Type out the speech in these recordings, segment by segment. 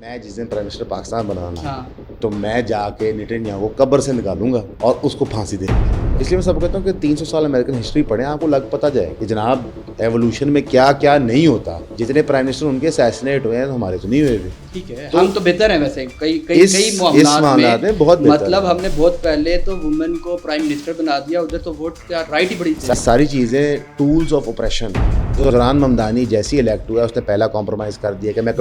میں جس دن prime minister Pakistan بنانا تو میں جا کے نیتنیاہو کو قبر سے نکالوں گا اور اس کو پھانسی دے دوں گا. اس لیے میں سب کو کہتا ہوں کہ 300 سال امریکن ہسٹری پڑھیں, آپ کو لگ پتہ جائے کہ جناب ایوولوشن میں کیا کیا نہیں ہوتا. جتنے پرائم منسٹر ان کے اسیسنیٹ ہوئے ہیں ہمارے تو نہیں ہوئے ہوئے. ٹھیک ہے, ہم تو بہتر ہیں ویسے کئی معاملات میں بہت بہتر. مطلب ہم نے بہت پہلے تو وومن کو پرائم منسٹر بنا دیا, ادھر تو ووٹ کا رائٹ ہی بڑی تھی. ساری چیزیں tools of oppression. Imran Mamdani جیسی الیکٹ ہوا اس نے پہلا کمپرومائز کر دیا کہ میں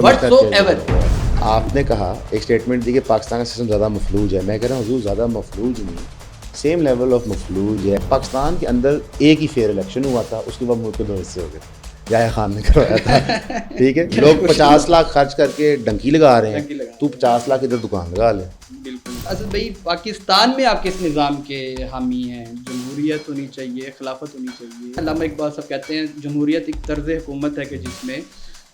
آپ نے کہا ایک اسٹیٹمنٹ دی کہ پاکستان کا سسٹم زیادہ مفلوج ہے. میں کہہ رہا ہوں حضور زیادہ مفلوج نہیں, سیم لیول آف مفلوج ہے. پاکستان کے اندر ایک ہی فیئر الیکشن ہوا تھا, اس کے بعد ملک کے 2 حصے ہو گئے. یحییٰ خان نے کروایا تھا, ٹھیک ہے. لوگ 50 لاکھ خرچ کر کے ڈنکی لگا رہے ہیں, تو 50 لاکھ ادھر دکان لگا لے. بالکل. اسد بھائی پاکستان میں آپ کس نظام کے حامی ہیں؟ جمہوریت ہونی چاہیے, خلافت ہونی چاہیے؟ علامہ اقبال صاحب کہتے ہیں جمہوریت ایک طرز حکومت ہے کہ جس میں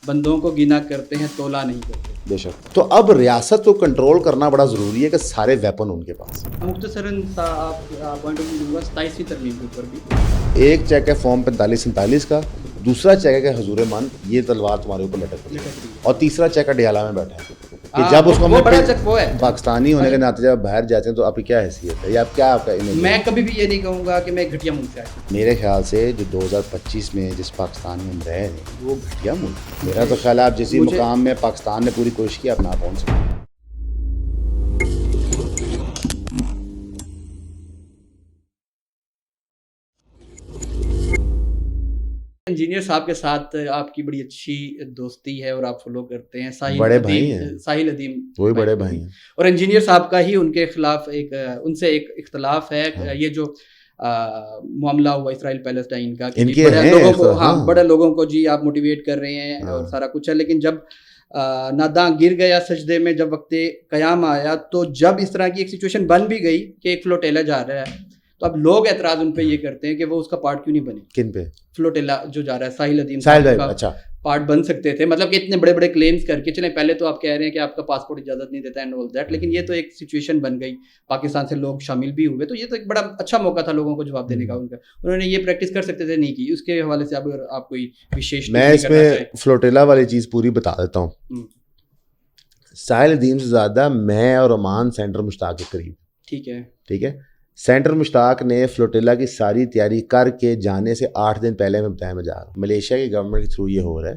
بندوں کو گنا کرتے ہیں, تولا نہیں کرتے. بے شک. تو اب ریاست کو کنٹرول کرنا بڑا ضروری ہے کہ سارے ویپن ان کے پاس. مختصراً پوائنٹ آف ویو دوں گا 27ویں ترمیم کے اوپر بھی. ایک چیک ہے فارم 45-47 کا, دوسرا چیک ہے کہ حضور مان یہ تلوار تمہارے اوپر لٹک رہی ہے, اور تیسرا چیک ہے ڈیالہ میں بیٹھا ہے کہ جب اس کو پاکستانی ہونے کے ناطے جب باہر جاتے ہیں تو آپ کی کیا حیثیت ہے یا کیا آپ کا امیج؟ میں کبھی بھی یہ نہیں کہوں گا کہ میں گھٹیا ملک سے آیا. میرے خیال سے جو 2025 میں جس پاکستان میں ہم رہ رہے ہیں وہ گھٹیا ملک. میرا تو خیال ہے آپ جس مقام میں پاکستان نے پوری کوشش کی آپ نہ پہنچ سکے. انجینئر صاحب کے ساتھ آپ کی بڑی اچھی دوستی ہے اور آپ فالو کرتے ہیں. بڑے بھائی ہیں, ساحل ادیم وہی بڑے بھائی ہیں. اور انجینئر صاحب کا ہی ان کے خلاف ان سے ایک اختلاف ہے. یہ جو معاملہ ہوا اسرائیل پیلسٹائن کا, بڑے لوگوں کو جی آپ موٹیویٹ کر رہے ہیں اور سارا کچھ ہے, لیکن جب ناداں گر گیا سجدے میں, جب وقت قیام آیا, تو جب اس طرح کی ایک سچویشن بن بھی گئی کہ ایک فلوٹیلا جا رہا ہے, تو اب لوگ اعتراض ان پہ یہ کرتے ہیں کہ وہ اس کا پارٹ کیوں نہیں بنے. کن پہ؟ فلوٹیلا جو جا رہا ہے ساحل ادیم کا اچھا پارٹ بن سکتے تھے. مطلب کہ اتنے بڑے بڑے کلیمز کر کے چلیں, پہلے تو آپ کہہ رہے ہیں کہ آپ کا پاسپورٹ اجازت نہیں دیتا اینڈ آل دیٹ, لیکن یہ تو ایک سچویشن بن گئی, پاکستان سے لوگ شامل بھی ہوئے, تو یہ تو ایک بڑا اچھا موقع تھا لوگوں کو جواب دینے کا. انہوں نے یہ پریکٹس کر سکتے تھے, نہیں کی. اس کے حوالے سے آپ کوئی وشیش میں اس میں فلوٹیلا والی چیز پوری بتا دیتا ہوں. ساحل ادیم سے زیادہ میں اور عمان سینٹر مشتاق کے قریب. ٹھیک ہے. سینٹر مشتاق نے فلوٹیلا کی ساری تیاری کر کے جانے سے 8 دن پہلے میں بتایا میں جا رہا ہوں. ملیشیا کی گورنمنٹ کے تھرو یہ ہو رہا ہے.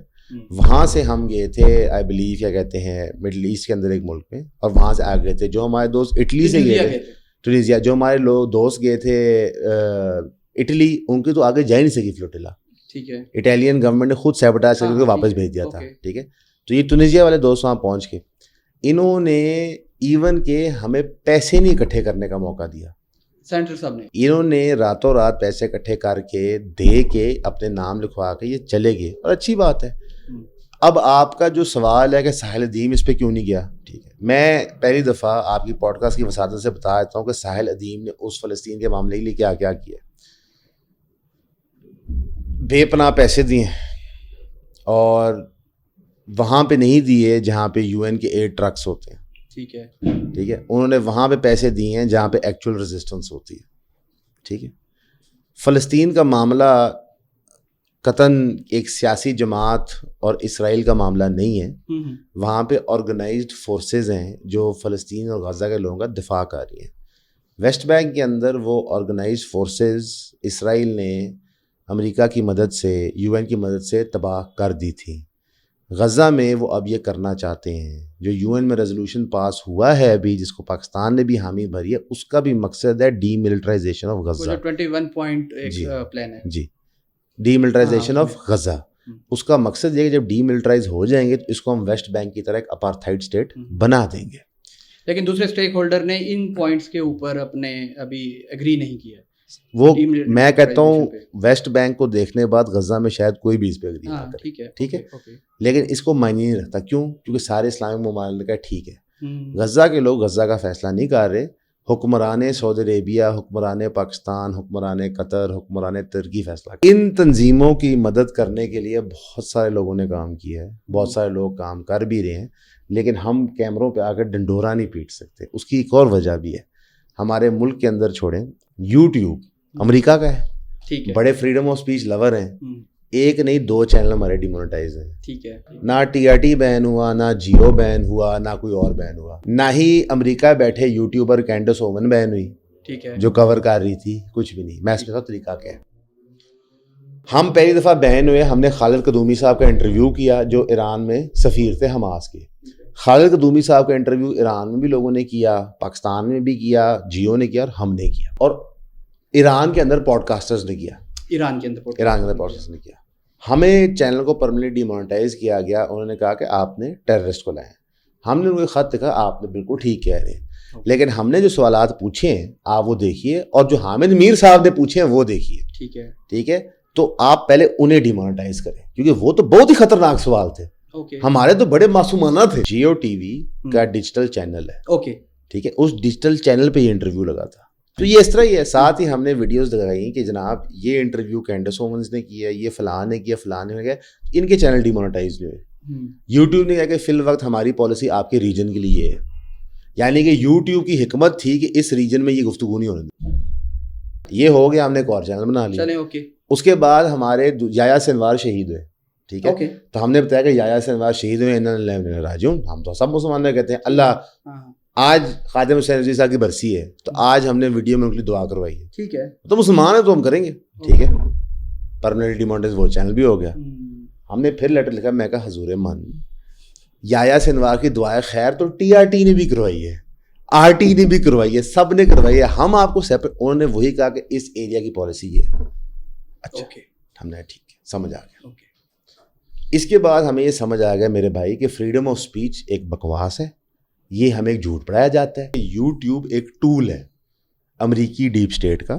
وہاں سے ہم گئے تھے آئی بلیو کیا کہتے ہیں مڈل ایسٹ کے اندر ایک ملک میں, اور وہاں سے آ گئے تھے جو ہمارے دوست اٹلی سے گئے تھے, ٹونیزیا. جو ہمارے لوگ دوست گئے تھے اٹلی, ان کی تو آگے جا ہی نہیں سکی فلوٹیلا. ٹھیک ہے. اٹالین گورنمنٹ نے خود سیبوٹاج کر کے واپس بھیج دیا تھا. ٹھیک ہے. تو یہ ٹونیزیا والے دوست وہاں پہنچ کے انہوں نے ایون کہ ہمیں پیسے نہیں اکٹھے کرنے کا موقع دیا. سینٹر صاحب نے انہوں نے راتوں رات پیسے اکٹھے کر کے دے کے اپنے نام لکھوا کے یہ چلے گئے, اور اچھی بات ہے. اب آپ کا جو سوال ہے کہ ساحل ادیم اس پہ کیوں نہیں گیا, ٹھیک ہے, میں پہلی دفعہ آپ کی پوڈ کاسٹ کی وساطت سے بتا دیتا ہوں کہ ساحل ادیم نے اس فلسطین کے معاملے کے لیے کیا کیا کیا. بے پناہ پیسے دیے, اور وہاں پہ نہیں دیے جہاں پہ UN کے 8 ٹرکس ہوتے ہیں. ٹھیک ہے. انہوں نے وہاں پہ پیسے دیے ہیں جہاں پہ ایکچوئل ریزسٹنس ہوتی ہے. ٹھیک ہے. فلسطین کا معاملہ قطعاً ایک سیاسی جماعت اور اسرائیل کا معاملہ نہیں ہے. وہاں پہ آرگنائزڈ فورسز ہیں جو فلسطین اور غزہ کے لوگوں کا دفاع کر رہی ہیں. ویسٹ بینک کے اندر وہ آرگنائزڈ فورسز اسرائیل نے امریکہ کی مدد سے UN کی مدد سے تباہ کر دی تھی. غزہ میں وہ اب یہ کرنا چاہتے ہیں. جو UN میں ریزولوشن پاس ہوا ہے ابھی, جس کو پاکستان نے بھی حامی بھری ہے, اس کا بھی مقصد ہے D militarisation of Gaza. 21 point ایک پلان ہے. جی, ڈی ملٹرائزیشن آف غزہ. اس کا مقصد یہ کہ جب ڈی ملٹرائز ہو جائیں گے تو اس کو ہم ویسٹ بینک کی طرح ایک اپارتھائڈ اسٹیٹ بنا دیں گے. لیکن دوسرے اسٹیک ہولڈر نے ان پوائنٹس کے اوپر اپنے ابھی ایگری نہیں کیا. وہ میں کہتا ہوں ویسٹ بینک کو دیکھنے کے بعد غزہ میں شاید کوئی بھی اس پہ اگری نہ کرے. ٹھیک ہے. لیکن اس کو معنی نہیں رکھتا. کیوں؟ کیونکہ سارے اسلامک ممالک کا ٹھیک ہے, غزہ کے لوگ غزہ کا فیصلہ نہیں کر رہے. حکمران سعودی عربیہ, حکمران پاکستان, حکمران قطر, حکمران ترکی فیصلہ. ان تنظیموں کی مدد کرنے کے لیے بہت سارے لوگوں نے کام کیا ہے, بہت سارے لوگ کام کر بھی رہے ہیں, لیکن ہم کیمروں پہ آ کر ڈنڈورا نہیں پیٹ سکتے. اس کی ایک اور وجہ بھی ہے. ہمارے ملک کے اندر چھوڑیں, یوٹیوب امریکہ کا ہے, بڑے فریڈم آف اسپیچ لور ہیں, ایک نہیں 2 چینل ہمارے ڈیمونیٹائز ہیں. ٹھیک ہے. نہ TRT بین ہوا, نہ جیو بین ہوا, نہ کوئی اور بین ہوا, نہ ہی امریکہ بیٹھے یوٹیوبر کینڈس اوون بین ہوئی. ٹھیک ہے. جو کور کر رہی تھی, کچھ بھی نہیں. میں اس کے ساتھ طریقہ کیا ہے, ہم پہلی دفعہ بین ہوئے, ہم نے خالد قدومی صاحب کا انٹرویو کیا جو ایران میں سفیر تھے حماس کے. خالد قدومی صاحب کا انٹرویو ایران میں بھی لوگوں نے کیا, پاکستان میں بھی کیا, جیو نے کیا اور ہم نے کیا, اور ایران کے اندر پوڈ کاسٹرز نے کیا. ایران کے اندر پوڈ کاسٹرز نے کیا. ہمیں چینل کو پرماننٹلی ڈیمونیٹائز کیا گیا. انہوں نے کہا کہ آپ نے ٹیررسٹ کو لائے. ہم نے ان کو خط لکھا, آپ نے بالکل ٹھیک کہہ رہے ہیں, لیکن ہم نے جو سوالات پوچھے ہیں آپ وہ دیکھیے, اور جو حامد میر صاحب نے پوچھے ہیں وہ دیکھیے. ٹھیک ہے, ٹھیک ہے. تو آپ پہلے انہیں ڈیمونیٹائز کریں, کیونکہ وہ تو بہت ہی خطرناک سوال تھے. ہمارے تو بڑے معصومانہ تھے. جیو ٹی وی کا ڈیجیٹل چینل ہے, ٹھیک ہے, اس ڈیجیٹل چینل پہ یہ انٹرویو لگا تھا. تو یہ اس طرح ہی ہے. ساتھ ہی ہم نے ویڈیوز دکھائی کہ جناب یہ انٹرویو کینڈس اوونز نے کیا, یہ فلاں نے کیا, فلاں نے کیا, ان کے چینل ڈیمونیٹائز ہوئے. یوٹیوب نے کہا کہ فی الوقت ہماری پالیسی آپ کے ریجن کے لیے ہے, یعنی کہ یوٹیوب کی حکمت تھی کہ اس ریجن میں یہ گفتگو نہیں ہونے دی. یہ ہو گیا, ہم نے ایک اور چینل بنا لیا. اس کے بعد ہمارے یحییٰ سنوار شہید ہوئے, ٹھیک ہے, تو ہم نے بتایا کہ یحییٰ سنوار شہید ہوئے, انا للہ و انا الیہ راجعون. ہم تو سب مسلمان کہتے ہیں اللہ, آج خادم حسین رضوی صاحب کی برسی ہے تو آج ہم نے ویڈیو میں ان کے لیے دعا کروائی ہے. ٹھیک ہے, تو مسلمان ہیں تو ہم کریں گے. ٹھیک ہے, پرماننٹ ڈیمونیٹائز وہ چینل بھی ہو گیا. ہم نے پھر لیٹر لکھا, میں کہا حضور من یحییٰ سنوار کی دعائے خیر تو TRT نے بھی کروائی ہے, RT نے بھی کروائی ہے, سب نے کروائی ہے, ہم آپ کو سیپریٹ. انہوں نے وہی کہا کہ اس ایریا کی پالیسی یہ ہے. اچھا, ہم نے ٹھیک ہے, سمجھ آ گیا. اس کے بعد ہمیں یہ سمجھ آ گیا میرے بھائی کہ فریڈم آف اسپیچ ایک بکواس ہے, یہ ہمیں ایک جھوٹ پڑھایا جاتا ہے. یوٹیوب ایک ٹول ہے امریکی ڈیپ اسٹیٹ کا,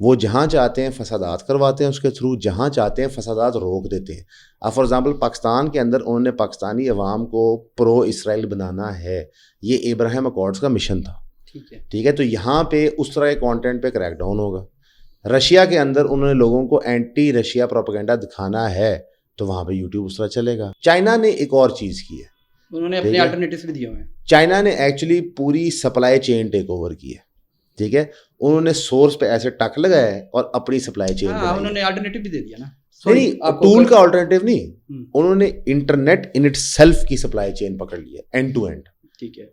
وہ جہاں چاہتے ہیں فسادات کرواتے ہیں اس کے تھرو, جہاں چاہتے ہیں فسادات روک دیتے ہیں. اب فار ایگزامپل پاکستان کے اندر انہوں نے پاکستانی عوام کو پرو اسرائیل بنانا ہے, یہ ابراہیم اکارڈز کا مشن تھا. ٹھیک ہے, تو یہاں پہ اس طرح کے کانٹینٹ پہ کریک ڈاؤن ہوگا. رشیا کے اندر انہوں نے لوگوں کو اینٹی رشیا پروپیگنڈا دکھانا ہے تو وہاں پہ یوٹیوب اس طرح چلے گا. چائنا نے ایک اور چیز کی ہے, انہوں نے اپنے الٹرنیٹیوز بھی دیے ہوئے ہیں. چائنا نے ایکچولی پوری سپلائی چین ٹیک اوور کی ہے. ٹھیک ہے, انہوں نے سورس پہ ایسے ٹک لگایا ہے اور اپنی سپلائی چین انہوں نے الٹرنیٹیو بھی دے دیا نا. نہیں, ٹول کا الٹرنیٹیو نہیں, انہوں نے انٹرنیٹ ان اٹ سیلف کی سپلائی چین پکڑ لی ہے اینڈ ٹو اینڈ. ٹھیک ہے,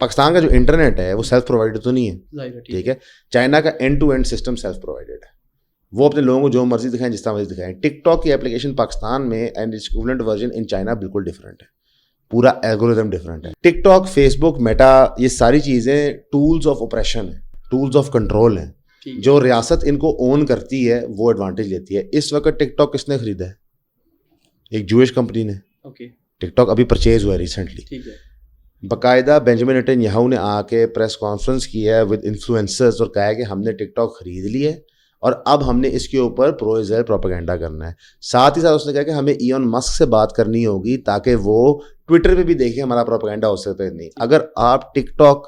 پاکستان کا جو انٹرنیٹ ہے وہ سیلف پرووائڈڈ تو نہیں ہے. ٹھیک ہے, چائنا کا end to end system self provided ہے. وہ اپنے لوگوں کو جو مرضی دکھائیں, جس طرح مرضی دکھائیں. ٹک ٹاک کی اپلیکیشن پاکستان میں and its equivalent version in China بالکل ڈفرینٹ ہے, پورا الگورتھم ڈفرینٹ ہے. TikTok, Facebook, Meta, یہ ساری چیزیں ٹولز آف اوپریشن ہیں, ٹولز آف کنٹرول ہیں. جو ریاست ان کو اون کرتی ہے وہ ایڈوانٹیج لیتی ہے. اس وقت ٹک ٹاک کس نے خریدا ہے؟ ایک جوئش کمپنی نے. ٹک ٹاک ابھی پرچیز ہوا ہے ریسنٹلی. باقاعدہ بینجامن نیتن نے آ کے پریس کانفرنس کی ہے ود انفلوئنسرز اور کہا ہے کہ ہم نے ٹک ٹاک خرید لی ہے اور اب ہم نے اس کے اوپر پرو اسرائیل پروپیگنڈا کرنا ہے. ساتھ ہی ساتھ اس نے کہا کہ ہمیں ایلن مسک سے بات کرنی ہوگی تاکہ وہ ٹویٹر پہ بھی دیکھیں ہمارا پروپیگنڈا ہو سکتا ہے. نہیں, اگر آپ ٹک ٹاک,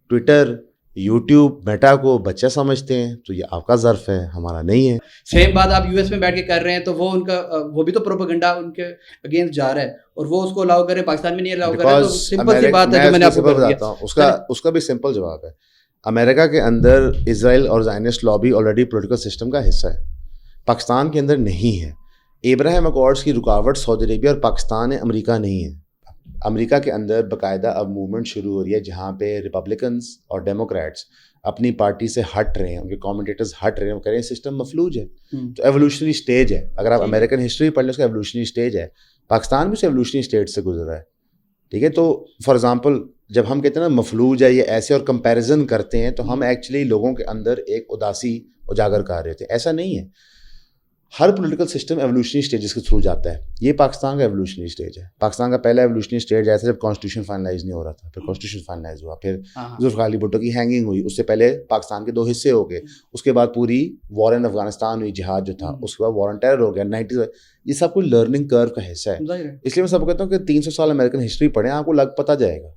ٹویٹر, یوٹیوب, میٹا کو بچہ سمجھتے ہیں تو یہ آپ کا ظرف ہے, ہمارا نہیں ہے. سیم بات آپ US میں بیٹھ کے کر رہے ہیں تو وہ ان کا وہ بھی تو پروپیگنڈا ان کے اگینسٹ جا رہا ہے اور وہ اس کو الاؤ کریں, پاکستان میں نہیں الاؤ کر رہے. تو سمپل سی بات ہے جو میں نے آپ کو بتاتا ہوں, اس کا بھی سمپل جواب ہے. امریکہ کے اندر اسرائیل اور زائنسٹ لابی آلریڈی پولیٹیکل سسٹم کا حصہ ہے, پاکستان کے اندر نہیں ہے. ابراہیم اکارڈز کی رکاوٹ سعودی عربیہ اور پاکستان ہے, امریکہ نہیں ہے. امریکہ کے اندر باقاعدہ اب موومنٹ شروع ہو رہی ہے جہاں پہ ریپبلکنس اور ڈیموکریٹس اپنی پارٹی سے ہٹ رہے ہیں, ان کے کامنٹیٹرز ہٹ رہے ہیں, وہ کہہ رہے ہیں سسٹم مفلوج ہے. تو ایولیوشنری سٹیج ہے, اگر آپ امریکن ہسٹری پڑھ لیں اس کا ایولیوشنری سٹیج ہے. پاکستان بھی اس ایولیوشنری سٹیج سے گزرا ہے. ٹھیک ہے, تو فار ایگزامپل جب ہم کہتے ہیں نا مفلوج ہے یہ ایسے اور کمپیریزن کرتے ہیں تو ہم ایکچولی لوگوں کے اندر ایک اداسی اجاگر کر رہے تھے. ایسا نہیں ہے, ہر پولیٹیکل سسٹم ایولیوشنری سٹیجز کے تھرو جاتا ہے. یہ پاکستان کا ایولیوشنری سٹیج ہے. پاکستان کا پہلا ایولیوشنری سٹیج ایسا جب کانسٹیٹیوشن فائنلائز نہیں ہو رہا تھا, پھر کانسٹیٹیوشن فائنلائز ہوا, پھر ذوالفقار علی بھٹو کی ہینگنگ ہوئی, اس سے پہلے پاکستان کے 2 حصے ہو گئے, اس کے بعد پوری وار ان افغانستان ہوئی, جہاد جو تھا, اس کے بعد وار ان ٹیرر ہو گیا 90s. یہ سب کچھ لرننگ کرو کا حصہ ہے. اس لیے میں سب کہتا ہوں کہ 300 سال امریکن ہسٹری پڑھیں, آپ کو پتہ جائے گا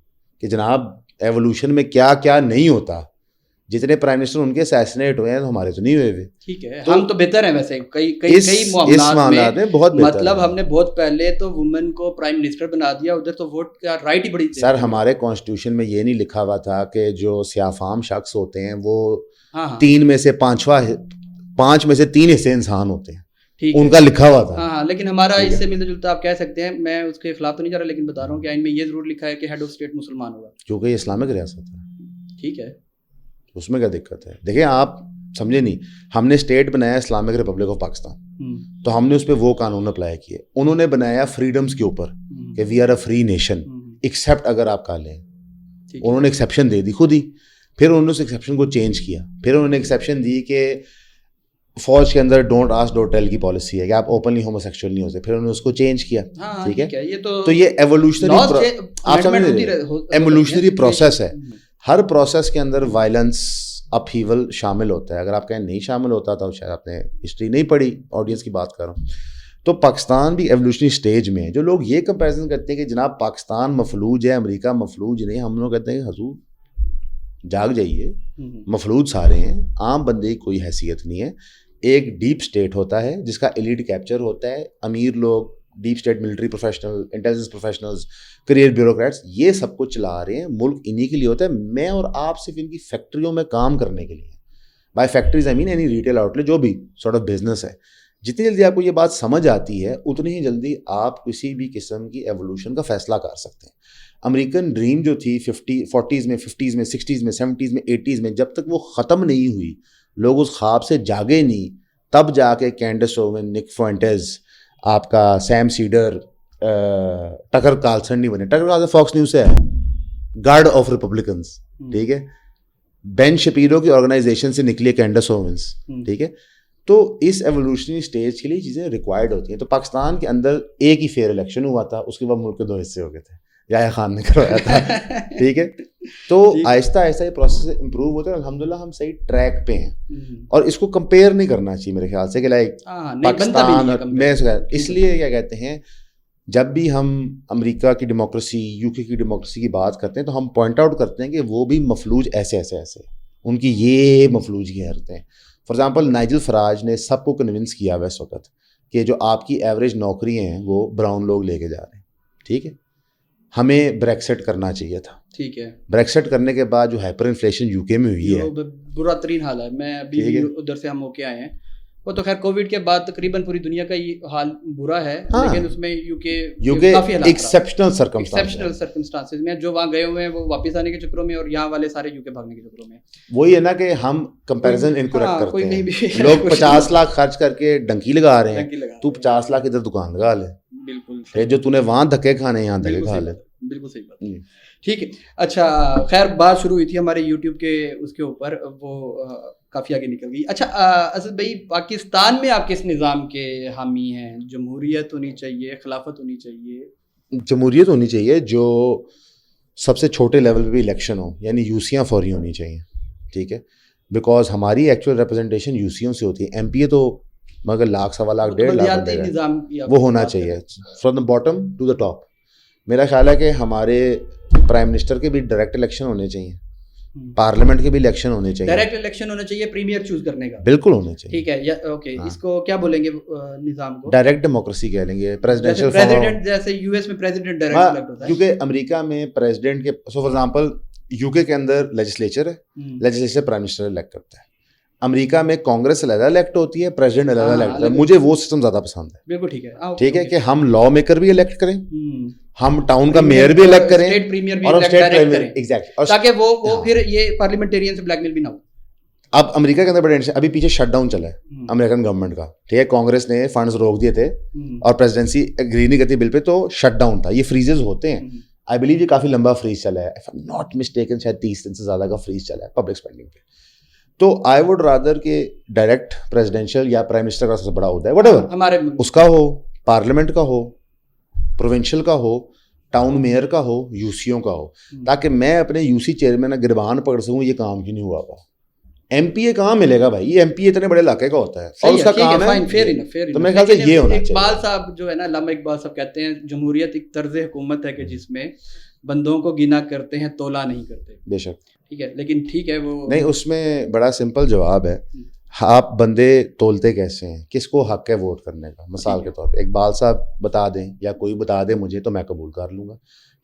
کہ جناب ایولیوشن میں کیا کیا نہیں ہوتا. جتنے پرائم منسٹر ان کے اسیسنیٹ ہوئے ہیں ہمارے تو نہیں ہوئے ہوئے. ٹھیک ہے, ہم تو بہتر ہیں ویسے کئی معاملات میں بہت بہتر. مطلب ہم نے بہت پہلے تو وومن کو پرائم منسٹر بنا دیا, ادھر تو ووٹ کا رائٹ ہی بڑی تھی. سر ہمارے کانسٹیٹیوشن میں یہ نہیں لکھا ہوا تھا کہ جو سیاہ فام شخص ہوتے ہیں وہ 3 میں سے 5 میں سے 3 حصے انسان ہوتے ہیں. ان کا لکھا ہوا تھا. ہاں لیکن ہمارا اس سے ملتا جلتا آپ کہہ سکتے ہیں, میں اس کے خلاف تو نہیں جا رہا لیکن بتا رہا ہوں کہ آئین میں یہ ضرور لکھا ہے کہ ہیڈ آف اسٹیٹ مسلمان ہوگا, کیونکہ یہ اسلامک ریاست ہے. ٹھیک ہے, اس میں کیا دقت ہے؟ دیکھیں آپ سمجھے نہیں, ہم نے اسٹیٹ بنایا اسلامک ریپبلک آف پاکستان, تو ہم نے اس پہ وہ قانون اپلائی کیے. انہوں نے بنایا فریڈمز کے اوپر کہ we are a free nation except اگر آپ کالے ہیں. انہوں نے ایکسیپشن دے دی خود ہی, پھر انہوں نے اس ایکسیپشن کو چینج کیا, پھر انہوں نے ایکسیپشن دی کہ فوج کے اندر ڈونٹ آسک ڈونٹ ٹیل کی پالیسی ہے کہ آپ اوپنلی ہومو سیکشول نہیں ہوتے, پھر انہوں نے اس کو چینج کیا. ٹھیک ہے, تو یہ ایوولوشنری پروسیس ہے. ہر پروسیس کے اندر وائلنس اپہیول شامل ہوتا ہے. اگر آپ کہیں نہیں شامل ہوتا تو شاید آپ نے ہسٹری نہیں پڑھی, آڈینس کی بات کر رہا ہوں. تو پاکستان بھی ایوولوشنری سٹیج میں ہے. جو لوگ یہ کمپیریزن کرتے ہیں کہ جناب پاکستان مفلوج ہے, امریکہ مفلوج نہیں, ہم لوگ کہتے ہیں کہ حضور جاگ جائیے, مفلوج سارے ہیں, عام بندے کی کوئی حیثیت نہیں ہے. ایک ڈیپ اسٹیٹ ہوتا ہے جس کا ایلیٹ کیپچر ہوتا ہے, امیر لوگ, deep state military professional, intelligence professionals, career bureaucrats, یہ سب کچھ چلا رہے ہیں. ملک انہی کے لیے ہوتا ہے. میں اور آپ صرف ان کی فیکٹریوں میں کام کرنے کے لیے, buy factories I mean any retail outlet جو بھی سارٹ آف بزنس ہے. جتنی جلدی آپ کو یہ بات سمجھ آتی ہے اتنی ہی جلدی آپ کسی بھی قسم کی ایوولوشن کا فیصلہ کر سکتے ہیں. امریکن ڈریم جو تھی 40s میں, 50s میں, 60s میں, 70s میں, 80s میں, جب تک وہ ختم نہیں ہوئی, لوگ اس خواب سے جاگے نہیں, تب جا کے کینڈس اوون, نک فوئنٹز, آپ کا سیم سیڈر, ٹکر کارلسن نہیں بنے. ٹکر کارلسن فاکس نیوز سے ہے, گارڈ آف ریپبلکنز. ٹھیک ہے, بین شپیرو کی آرگنائزیشن سے نکلی کینڈس اوونز. ٹھیک ہے, تو اس ایوولوشنری سٹیج کے لیے چیزیں ریکوائرڈ ہوتی ہیں. تو پاکستان کے اندر ایک ہی فیئر الیکشن ہوا تھا, اس کے بعد ملک کے 2 حصے ہو گئے تھے, یحییٰ خان نے کروایا تھا. ٹھیک ہے, تو آہستہ آہستہ یہ پروسیس امپروو ہوتا ہے. الحمدللہ ہم صحیح ٹریک پہ ہیں, اور اس کو کمپیئر نہیں کرنا چاہیے میرے خیال سے کہ لائک پاکستان میں. اس لیے کیا کہتے ہیں, جب بھی ہم امریکہ کی ڈیموکریسی, یو کے کی ڈیموکریسی کی بات کرتے ہیں تو ہم پوائنٹ آؤٹ کرتے ہیں کہ وہ بھی مفلوج ایسے ایسے ایسے, ان کی یہ مفلوجی حرکتیں. فار ایگزامپل نائجل فراج نے سب کو کنونس کیا ہوا اس وقت کہ جو آپ کی ایوریج نوکری ہیں وہ براؤن لوگ لے کے جا رہے ہیں. ٹھیک ہے, ہمیں بریکسٹ کرنا چاہیے تھا. ٹھیک ہے, بریکسٹ کرنے کے بعد جو ہائپر انفلیشن یو کے میں ہوئی ہے, برا ترین حال ہے. میں ابھی ادھر سے ہم ہو کے آئے ہیں, وہ تو خیر کووڈ کے بعد تقریباً پوری دنیا کا یہ حال برا ہے, لیکن اس میں یو کے کافی ایکسیپشنل سرکمسٹانسز میں جو وہاں گئے ہوئے ہیں وہ واپس آنے کے چکروں میں, اور یہاں والے سارے یو کے بھاگنے کے چکروں میں. وہی ہے نا کہ ہم کمپیریزن انکریکٹ کرتے ہیں. لوگ 50 لاکھ خرچ کر کے ڈنکی لگا رہے ہیں, تو 50 لاکھ ادھر دکان لگا لے. بالکل, جو تو نے وہاں دھکے کھانے یہاں دھکے کھا لے. بالکل صحیح بات. ٹھیک ہے, اچھا خیر بات شروع ہوئی تھی ہمارے یوٹیوب کے اس کے اوپر, وہ کافی آگے نکل گئی. اچھا اسد بھائی, پاکستان میں آپ کس نظام کے حامی ہیں؟ جمہوریت ہونی چاہیے, خلافت ہونی چاہیے؟ جمہوریت ہونی چاہیے جو سب سے چھوٹے لیول پہ بھی الیکشن ہو, یعنی یوسیاں فوری ہونی چاہیے. ٹھیک ہے, بیکاز ہماری ایکچوئل ریپرزنٹیشن یوسیوں سے ہوتی ہے. ایم پی اے تو مگر 1,00,000 سوا لاکھ 1.5 لاکھ وہ ہونا چاہیے from the bottom to the top. میرا خیال ہے کہ ہمارے پرائم منسٹر کے بھی ڈائریکٹ الیکشن ہونے چاہیے, پارلیمنٹ کے بھی الیکشن ہونے چاہیے, ڈائریکٹ الیکشن ہونا چاہیے, پریمیئر چوز کرنے کا بالکل ہونا چاہیے. ٹھیک ہے, اوکے, اس کو کیا بولیں گے نظام کو؟ ڈائریکٹ ڈیموکریسی کہہ لیں گے. پریزیڈنٹ جیسے یو ایس میں پریزیڈنٹ ڈائریکٹ الیکٹ ہوتا ہے, کیونکہ امریکہ میں پریزیڈنٹ کے, سو فار ایگزامپل یو کے اندر لیجسلیچر ہے, لیجسلیچر پرائم منسٹر الیکٹ کرتا ہے. امریکہ میں کانگریس علیحدہ الیکٹ ہوتی ہے, پریزیڈنٹ علیحدہ الیکٹ ہوتا ہے. مجھے وہ سسٹم زیادہ پسند ہے. بالکل ٹھیک ہے. ٹھیک ہے کہ ہم لا میکر بھی الیکٹ کریں, ہم ٹاؤن کا میئر بھی الیکٹ کریں, اسٹیٹ پریمیئر بھی الیکٹ کریں, ایگزیکٹلی, تاکہ وہ پھر یہ پارلیمنٹیرین سے بلیک میل بھی نہ ہو. اب امریکہ کے اندر بڑے ابھی پیچھے شٹ ڈاؤن چلا ہے امریکن گورنمنٹ کا. ٹھیک ہے, کانگریس نے فنڈز روک دیے تھے اور پریزیڈنسی اگری نہیں کرتی بل پہ, تو شٹ ڈاؤن تھا. یہ فریزز ہوتے ہیں, آئی بلیو یہ کافی لمبا فریز چلا ہے, if I am not mistaken شاید 30 دن سے زیادہ کا فریز چلا ہے پبلک اسپینڈنگ پہ. تو آئی ووڈ رادر کہ ڈائریکٹ پریزیڈینشیل یا پرائم منسٹر کا سب سے بڑا عہدہ ہے, وٹ ایور ہمارے اس کا ہو, پارلیمنٹ کا ہو, پروونشل کا ہو, ٹاؤن میئر کا ہو, یو سیوں کا ہو, تاکہ میں اپنے یو سی چیئرمین گربان پکڑ سکوں یہ کام کیوں نہیں ہوا ہوا. ایم پی اے کہاں ملے گا بھائی, یہ ایم پی اے اتنے بڑے علاقے کا ہوتا ہے اور اس کا کام ہے. تو میرے خیال سے یہ ہونا چاہیے. اقبال صاحب جو ہے نا, علامہ اقبال صاحب کہتے ہیں جمہوریت ایک طرز حکومت ہے کہ جس میں بندوں کو گنا کرتے ہیں, تولا نہیں کرتے. بے شک, ٹھیک ہے, لیکن ٹھیک ہے وہ نہیں, اس میں بڑا سمپل جواب ہے. آپ بندے تولتے کیسے ہیں, کس کو حق ہے ووٹ کرنے کا. مثال کے طور پہ اقبال صاحب بتا دیں یا کوئی بتا دے مجھے, تو میں قبول کر لوں گا.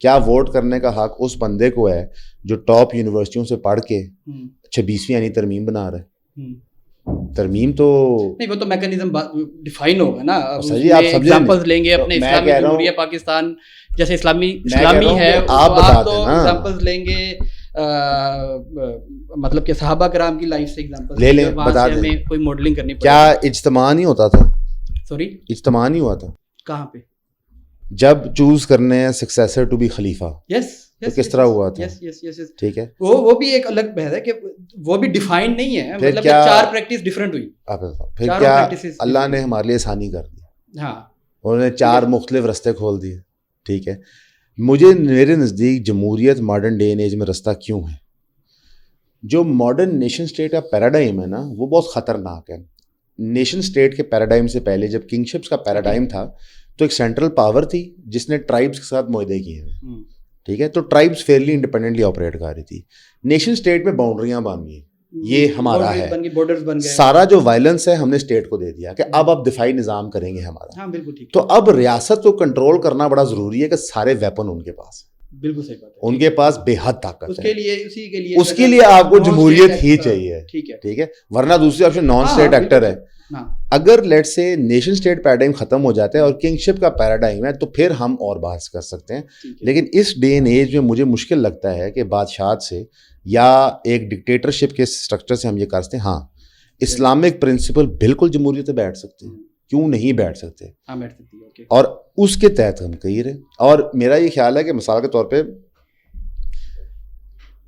کیا ووٹ کرنے کا حق اس بندے کو ہے جو ٹاپ یونیورسٹیوں سے پڑھ کے 26ویں یعنی ترمیم بنا رہا ہے؟ ترمیم تو نہیں، وہ تو میکانزم ڈیفائن ہوگا نا. صحیح آپ ایگزامپلز لیں گے اپنے اسلامی جمہوریہ پاکستان جیسے اسلامی ہے آپ تو ایگزامپلز لیں گے, مطلب کہ صحابہ کرام کی لائف سے ایگزامپل لے لیں, بتا دیں ہمیں کوئی ماڈلنگ کرنی پڑے. کیا اجتماع نہیں ہوتا تھا؟ سوری, اجتماع نہیں ہوا تھا کہاں پہ جب چوز کرنے ہیں سکسیسر ٹو بی خلیفہ؟ یس, تو کس طرح ہوا تھا؟ ٹھیک ہے, وہ بھی ایک الگ بحث ہے کہ وہ بھی ڈیفائن نہیں ہے, مطلب چار پریکٹس ڈفرینٹ ہوئی. پھر کیا اللہ نے ہمارے لیے آسانی کر دی؟ ہاں, انہوں نے 4 مختلف رستے کھول دیے. ٹھیک ہے, میرے نزدیک جمہوریت ماڈرن ڈے اینڈ ایج میں رستہ کیوں ہے؟ جو ماڈرن نیشن اسٹیٹ کا پیراڈائم ہے نا, وہ بہت خطرناک ہے. نیشن اسٹیٹ کے پیراڈائم سے پہلے جب کنگ شپس کا پیراڈائم تھا تو ایک سینٹرل پاور تھی جس نے ٹرائبس کے ساتھ معاہدے کیے ہیں. ٹھیک ہے, تو ٹرائبس فیئرلی انڈیپینڈنٹلی آپریٹ کر رہی تھی. نیشن اسٹیٹ میں باؤنڈریاں باندھی ہیں, یہ ہمارا ہے. سارا جو وائلنس ہے ہم نے اسٹیٹ کو دے دیا کہ اب آپ دفاعی نظام کریں گے ہمارا. تو اب ریاست کو کنٹرول کرنا بڑا ضروری ہے کہ سارے ویپن ان کے پاس. بالکل صحیح بات ہے, ان کے پاس بے حد طاقت ہے. اس کے لیے آپ کو جمہوریت ہی چاہیے. ٹھیک ہے, ورنہ دوسری آپشن نان اسٹیٹ ایکٹر ہے. اگر لیٹ سے نیشن اسٹیٹ پیراڈائم ختم ہو جاتا ہے اور کنگ شپ کا پیراڈائم ہے تو پھر ہم اور بحث کر سکتے ہیں. لیکن اس ڈے اینڈ ایج میں مجھے مشکل لگتا ہے کہ بادشاہت سے یا ایک ڈکٹیٹرشپ کے اسٹرکچر سے ہم یہ کر سکتے ہیں. ہاں, اسلامک پرنسپل بالکل جمہوریت پہ بیٹھ سکتے ہیں, کیوں نہیں بیٹھ سکتے, اور اس کے تحت ہم کہی رہے. اور میرا یہ خیال ہے کہ مثال کے طور پہ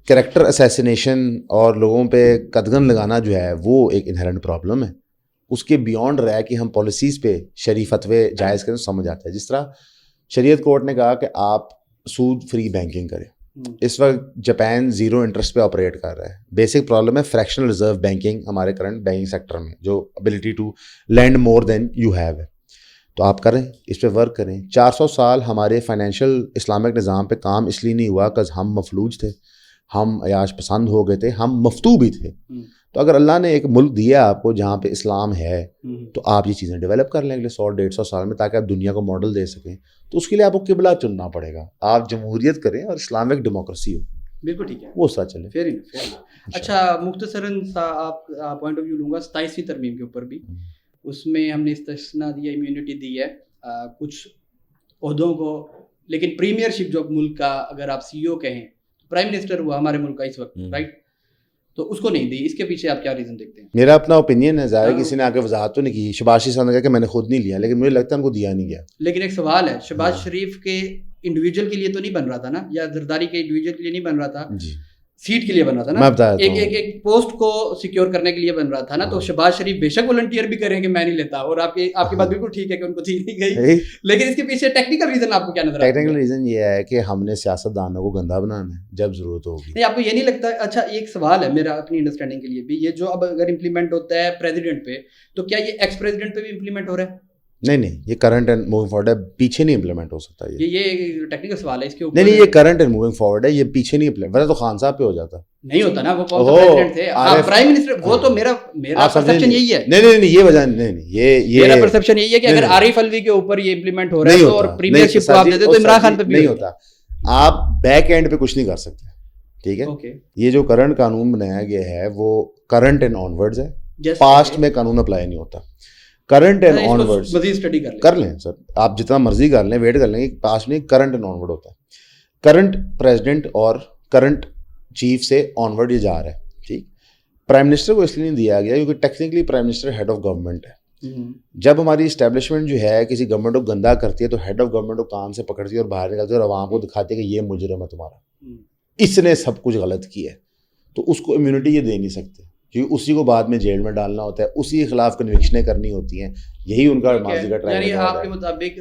کریکٹر اسیسینیشن اور لوگوں پہ قدغن لگانا جو ہے وہ ایک انہرنٹ پرابلم ہے. اس کے بیونڈ رہا ہے کہ ہم پالیسیز پہ شرعی فتوے جائز کریں, سمجھ آتا ہے. جس طرح شریعت کورٹ نے کہا کہ آپ سود فری بینکنگ کریں. اس وقت جاپان 0 انٹرسٹ پہ آپریٹ کر رہا ہے. بیسک پرابلم ہے فریکشنل ریزرو بینکنگ ہمارے کرنٹ بینکنگ سیکٹر میں, جو ability to lend more than you have ہے. تو آپ کریں, اس پہ ورک کریں. 400 سال ہمارے فائنینشیل اسلامک نظام پہ کام اس لیے نہیں ہوا کہ ہم مفلوج تھے, ہم عیاش پسند ہو گئے تھے, ہم مفتو بھی تھے. تو اگر اللہ نے ایک ملک دیا آپ کو جہاں پہ اسلام ہے تو آپ یہ چیزیں ڈیولپ کر لیں اگلے 100-150 سال میں, تاکہ آپ دنیا کو ماڈل دے سکیں. تو اس کے لیے آپ کو قبلہ چننا پڑے گا. آپ جمہوریت کریں اور اسلامک ڈیموکریسی ہو. بالکل ٹھیک ہے, وہ ساتھ چلے. اچھا, مختصراً سا آپ پوائنٹ آف ویو لوں گا 27ویں ترمیم کے اوپر بھی. اس میں ہم نے استثنا دیا, امیونٹی دی ہے کچھ عہدوں کو, لیکن پریمیئر شپ جو ملک کا اگر آپ سی ای او کہیں, پرائم منسٹر ہوا ہمارے ملک کا اس وقت, رائٹ, تو اس کو نہیں دی. اس کے پیچھے آپ کیا ریزن دیکھتے ہیں؟ میرا اپنا اوپینین ہے, ظاہر کسی نے آگے وضاحت تو نہیں کی. شہباز شریف صاحب نے کہا کہ میں نے خود نہیں لیا, لیکن مجھے لگتا ہے ان کو دیا نہیں گیا. لیکن ایک سوال ہے, شہباز شریف کے انڈیویجول کے لیے تو نہیں بن رہا تھا نا, یا زرداری کے انڈیویجول کے لیے نہیں بن رہا تھا, سیٹ کے لیے بن رہا تھا نا, ایک پوسٹ کو سیکیور کرنے کے لیے بن رہا تھا نا. تو شہباز شریف بے شک والنٹیئر بھی کریں کہ میں نہیں لیتا, اور آپ کی بات بالکل ٹھیک ہے کہ ان کو دی نہیں گئی, لیکن اس کے پیچھے ٹیکنیکل ریزن آپ کو کیا نظر آتا ہے؟ ٹیکنیکل ریزن یہ ہے کہ ہم نے سیاست دانوں کو گندا بنانا ہے جب ضرورت ہوگی. نہیں, آپ کو یہ نہیں لگتا؟ اچھا, ایک سوال ہے میرا اپنی انڈرسٹینڈنگ کے لیے بھی, یہ جو اب اگر امپلیمنٹ ہوتا ہے پریزیڈنٹ پہ, تو کیا یہ ایکس پریزیڈنٹ پہ بھی امپلیمنٹ ہو رہا ہے؟ نہیں, یہ کرنٹ اینڈ موونگ فارورڈ ہے, پیچھے نہیں امپلیمنٹ ہو سکتا. یہ ٹیکنیکل سوال ہے اس کے اوپر. نہیں, یہ کرنٹ اینڈ موونگ فارورڈ ہے, یہ پیچھے نہیں امپلیمنٹ. ورنہ تو خان صاحب پہ ہو جاتا. نہیں ہوتا نا, وہ پریزیڈنٹ تھے, پرائم منسٹر. وہ تو میرا پرسپشن یہی ہے. نہیں, یہ وجہ نہیں, یہ میرا پرسپشن یہی ہے کہ اگر عارف الوی کے اوپر یہ امپلیمنٹ ہو رہا ہے اور پریمیئر شپ کو آپ دے دیں تو عمران خان پہ بھی نہیں ہوتا. آپ بیک اینڈ پہ کچھ نہیں کر سکتے. ٹھیک ہے, یہ جو کرنٹ قانون بنایا گیا ہے وہ کرنٹ اینڈ آن ورڈز ہے. پاسٹ میں قانون اپلائی نہیں ہوتا. کرنٹ اینڈ آن ورڈ مزید اسٹڈی کر لیں سر, آپ جتنا مرضی کر لیں, ویٹ کر لیں کہ پاسٹ میں کرنٹ اینڈ آن ورڈ ہوتا ہے. کرنٹ پریزیڈنٹ اور کرنٹ چیف سے آن ورڈ یہ جا رہا ہے. ٹھیک, پرائم منسٹر کو اس لیے نہیں دیا گیا کیونکہ technically prime minister head of government ہے. جب ہماری اسٹیبلشمنٹ جو ہے کسی گورنمنٹ کو گندا کرتی ہے تو ہیڈ آف گورنمنٹ کو کان سے پکڑتی ہے اور باہر نکالتی ہے اور عوام کو دکھاتی ہے کہ یہ مجرم ہے تمہارا, اس نے سب کچھ غلط کیا ہے. تو اس کو امیونٹی یہ دے نہیں سکتے کیونکہ اسی کو بعد میں جیل میں ڈالنا ہوتا ہے, اسی کے خلاف کنوکشنیں کرنی ہوتی ہیں. یہی ان کا ماضی کا ٹریک ہے. یعنی آپ کے مطابق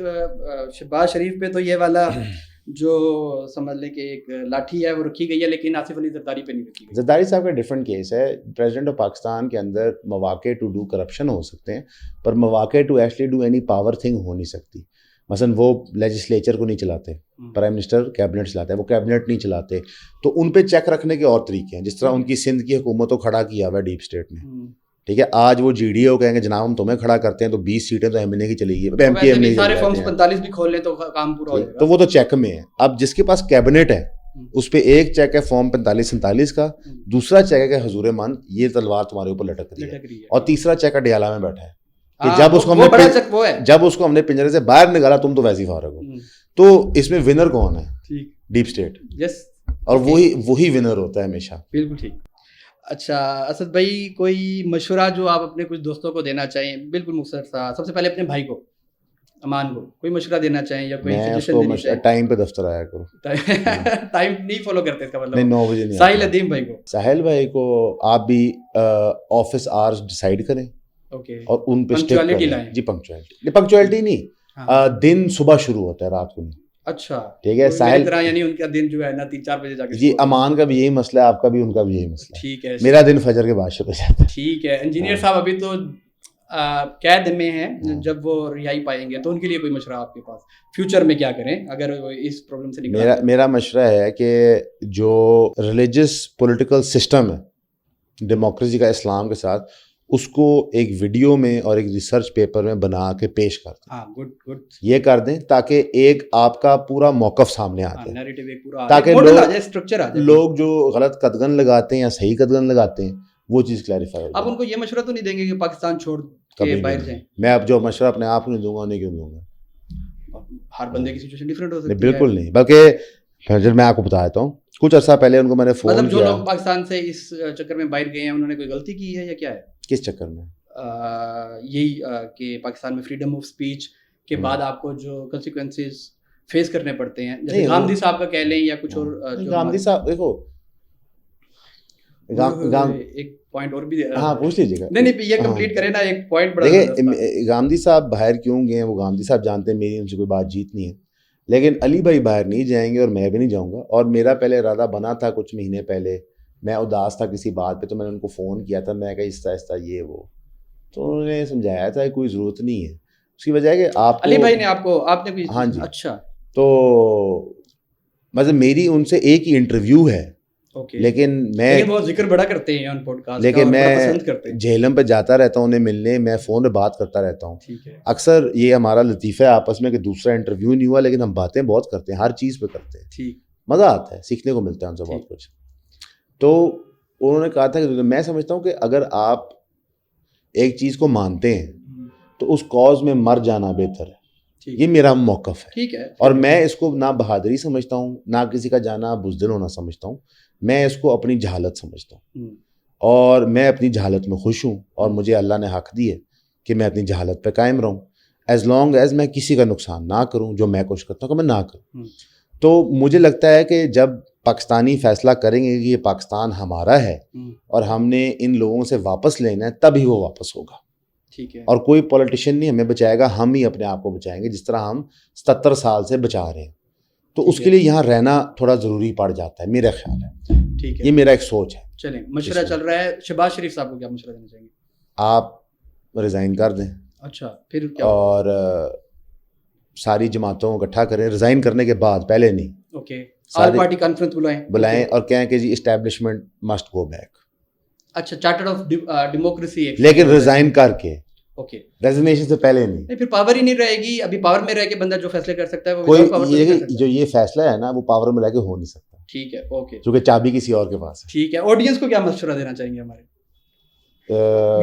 شہباز شریف پہ تو یہ والا جو سمجھ لیں کہ ایک لاٹھی ہے وہ رکھی گئی ہے, لیکن آصف علی زرداری پہ نہیں رکھی گئی. زرداری صاحب کا ڈفرینٹ کیس ہے. پریزیڈنٹ آف پاکستان کے اندر مواقع ٹو ڈو کرپشن ہو سکتے ہیں, پر مواقع to actually do any power thing ہو نہیں سکتی. مثلاً وہ لیجسلیچر کو نہیں چلاتے, پرائم منسٹر کیبنٹ چلاتا ہے, وہ کیبنٹ نہیں چلاتے, تو ان پہ چیک رکھنے کے اور طریقے ہیں. جس طرح ان کی سندھ کی حکومت کو کھڑا کیا ہوا ہے ڈیپ اسٹیٹ نے. ٹھیک ہے, آج وہ جی ڈی او کہیں گے جناب ہم تمہیں کھڑا کرتے ہیں تو 20 سیٹیں تو ایم این اے کی چلی گئی, ایم پی سارے فارمز 45 بھی کھول لیں تو کام پورا ہو جائے گا. تو وہ تو چیک میں ہے. اب جس کے پاس کیبنٹ ہے اس پہ ایک چیک ہے فارم 45-47 کا, دوسرا چیک ہے کہ حضور مان یہ تلوار تمہارے اوپر لٹک رہی ہے, اور تیسرا چیک ہے ڈیالہ میں بیٹھا ہے کہ جب اس کو ہم نے پنجرے سے باہر نکالا تم تو ویسے ہی فارغ ہو. تو اس میں ونر کون ہے؟ ڈیپ اسٹیٹ, اور وہی ونر ہوتا ہے ہمیشہ. بالکل ٹھیک. اچھا اسد بھائی, کوئی مشورہ جو آپ اپنے کچھ دوستوں کو دینا چاہیں, بالکل مختصر سا, سب سے پہلے اپنے بھائی کو امان کو کوئی مشورہ دینا چاہیں یا کوئی سجیشن دینا چاہیں؟ ٹائم پہ دفتر آیا کرو. ٹائم نہیں فالو کرتے اس کا مطلب؟ نہیں 9 بجے نہیں. ساحل ادیم بھائی کو, ساحل بھائی کو آپ بھی آفس آورز ڈیسائیڈ کریں اور ان پہ اسٹک کریں. جی پنکچویلٹی نہیں, دن صبح شروع ہوتا ہے رات کو نہیں. اچھا ٹھیک ہے. ساحل یعنی ان کا دن جو ہے نا 3-4 بجے جا کے. جی امان کا بھی یہی مسئلہ ہے, آپ کا بھی, ان کا بھی یہی مسئلہ ہے. ٹھیک ہے, میرا دن فجر کے بعد شروع ہو جاتا ہے. ٹھیک ہے. انجینئر صاحب ابھی تو قید میں ہیں, جب وہ رہائی پائیں گے تو ان کے لیے کوئی مشورہ آپ کے پاس, فیوچر میں کیا کریں اگر وہ اس پرابلم سے نکلیں؟ میرا مشورہ ہے کہ جو ریلیجس پولیٹیکل سسٹم ہے ڈیموکریسی کا اسلام کے ساتھ, اس کو ایک ویڈیو میں اور ایک ریسرچ پیپر میں بنا کے پیش کر دیں. ہاں گڈ یہ کر دیں تاکہ ایک آپ کا پورا موقف سامنے آ جائے, تاکہ لوگ جو غلط قدغن لگاتے ہیں یا صحیح قدغن لگاتے ہیں وہ چیز کلیریفائی ہو جائے. آپ ان کو یہ مشورہ تو نہیں دیں گے کہ پاکستان چھوڑ کے باہر جائیں؟ میں اب جو مشورہ اپنے آپ کو نہیں دوں گا انہیں کیوں دوں گا؟ ہر بندے کی سچویشن ڈیفرنٹ ہو سکتی ہے. بالکل نہیں, بلکہ میں آپ کو بتا دیتا ہوں, کچھ عرصہ پہلے ان کو میں نے فون کیا. جو لوگ پاکستان سے اس چکر میں باہر گئے ہیں انہوں نے کوئی غلطی کی ہے یا کیا ہے؟ کس چکر میں؟ یہی کہ پاکستان میں فریڈم آف اسپیچ کے بعد آپ کو جو کنسیکوینسز فیس کرنے پڑتے ہیں, جیسے گاندھی صاحب کا کہہ لیں یا کچھ اور. گاندھی صاحب دیکھو, ایک پوائنٹ اور بھی, ہاں پوچھ لیجیے گا. نہیں یہ کمپلیٹ کریں نا, ایک پوائنٹ بڑا. دیکھیں گاندھی صاحب باہر کیوں گئے ہیں وہ گاندھی صاحب جانتے ہیں, میری ان سے کوئی بات جیت نہیں ہے, لیکن علی بھائی باہر نہیں جائیں گے اور میں بھی نہیں جاؤں گا. اور میرا پہلے ارادہ بنا تھا کچھ مہینے پہلے, میں اداس تھا کسی بات پہ, تو میں نے ان کو فون کیا تھا, میں کہا آہستہ یہ وہ, تو انہوں نے سمجھایا تھا کوئی ضرورت نہیں ہے. اس کی وجہ ہے کہ آپ علی بھائی نے آپ نے. ہاں جی. اچھا, تو مطلب میری ان سے ایک ہی انٹرویو ہے, لیکن میں بہت ذکر بڑا کرتے ہیں ان پوڈ کاسٹ, لیکن میں جہلم پہ جاتا رہتا ہوں انہیں ملنے, میں فون پہ بات کرتا رہتا ہوں. اکثر یہ ہمارا لطیفہ ہے آپس میں کہ دوسرا انٹرویو نہیں ہوا, لیکن ہم باتیں بہت کرتے ہیں, ہر چیز پہ کرتے ہیں, مزہ آتا ہے, سیکھنے کو ملتا ہے ان سے بہت کچھ. تو انہوں نے کہا تھا کہ میں سمجھتا ہوں کہ اگر آپ ایک چیز کو مانتے ہیں تو اس کاز میں مر جانا بہتر ہے. یہ میرا موقف ہے. ٹھیک ہے. اور میں اس کو نہ بہادری سمجھتا ہوں, نہ کسی کا جانا بزدل ہونا سمجھتا ہوں, میں اس کو اپنی جہالت سمجھتا ہوں, اور میں اپنی جہالت میں خوش ہوں, اور مجھے اللہ نے حق دی ہے کہ میں اپنی جہالت پہ قائم رہوں, ایز لانگ ایز میں کسی کا نقصان نہ کروں, جو میں کوشش کرتا ہوں کہ میں نہ کروں. تو مجھے لگتا ہے کہ جب پاکستانی فیصلہ کریں گے کہ یہ پاکستان ہمارا ہے اور ہم نے ان لوگوں سے واپس لینا ہے, تب ہی وہ واپس ہوگا. ٹھیک ہے. اور کوئی پولیٹیشین نہیں ہمیں بچائے گا, ہم ہی اپنے آپ کو بچائیں گے, جس طرح ہم 77 سال سے بچا رہے ہیں. تو اس کے لیے یہاں رہنا تھوڑا ضروری پڑ جاتا ہے, میرا خیال ہے. ٹھیک ہے, یہ میرا ایک سوچ ہے. چلیں, مشورہ چل رہا ہے, شہباز شریف صاحب کو کیا مشورہ دینا چاہیں گے؟ آپ ریزائن کر دیں. اچھا, پھر کیا؟ اور ساری جماعتوں کو اکٹھا کریں, ریزائن کرنے کے بعد, پہلے نہیں. اوکے, آل پارٹی کانفرنس بلائیں اور کہیں کہ جی اسٹیبلشمنٹ مسٹ گو بیک. اچھا, چارٹر آف ڈیموکریسی, لیکن ریزائن کر کے. اوکے, ریزگنیشن سے پہلے نہیں. پھر پاور ہی نہیں رہے گی. ابھی پاور میں رہ کے بندہ جو فیصلے کر سکتا ہے وہ کوئی جو یہ فیصلہ ہے نا وہ پاور میں رہ کے ہو نہیں سکتا. ٹھیک ہے, اوکے, کیونکہ چابی کسی اور کے پاس ہے. ٹھیک ہے. آڈینس کو کیا مشورہ دینا چاہیں گے, ہمارے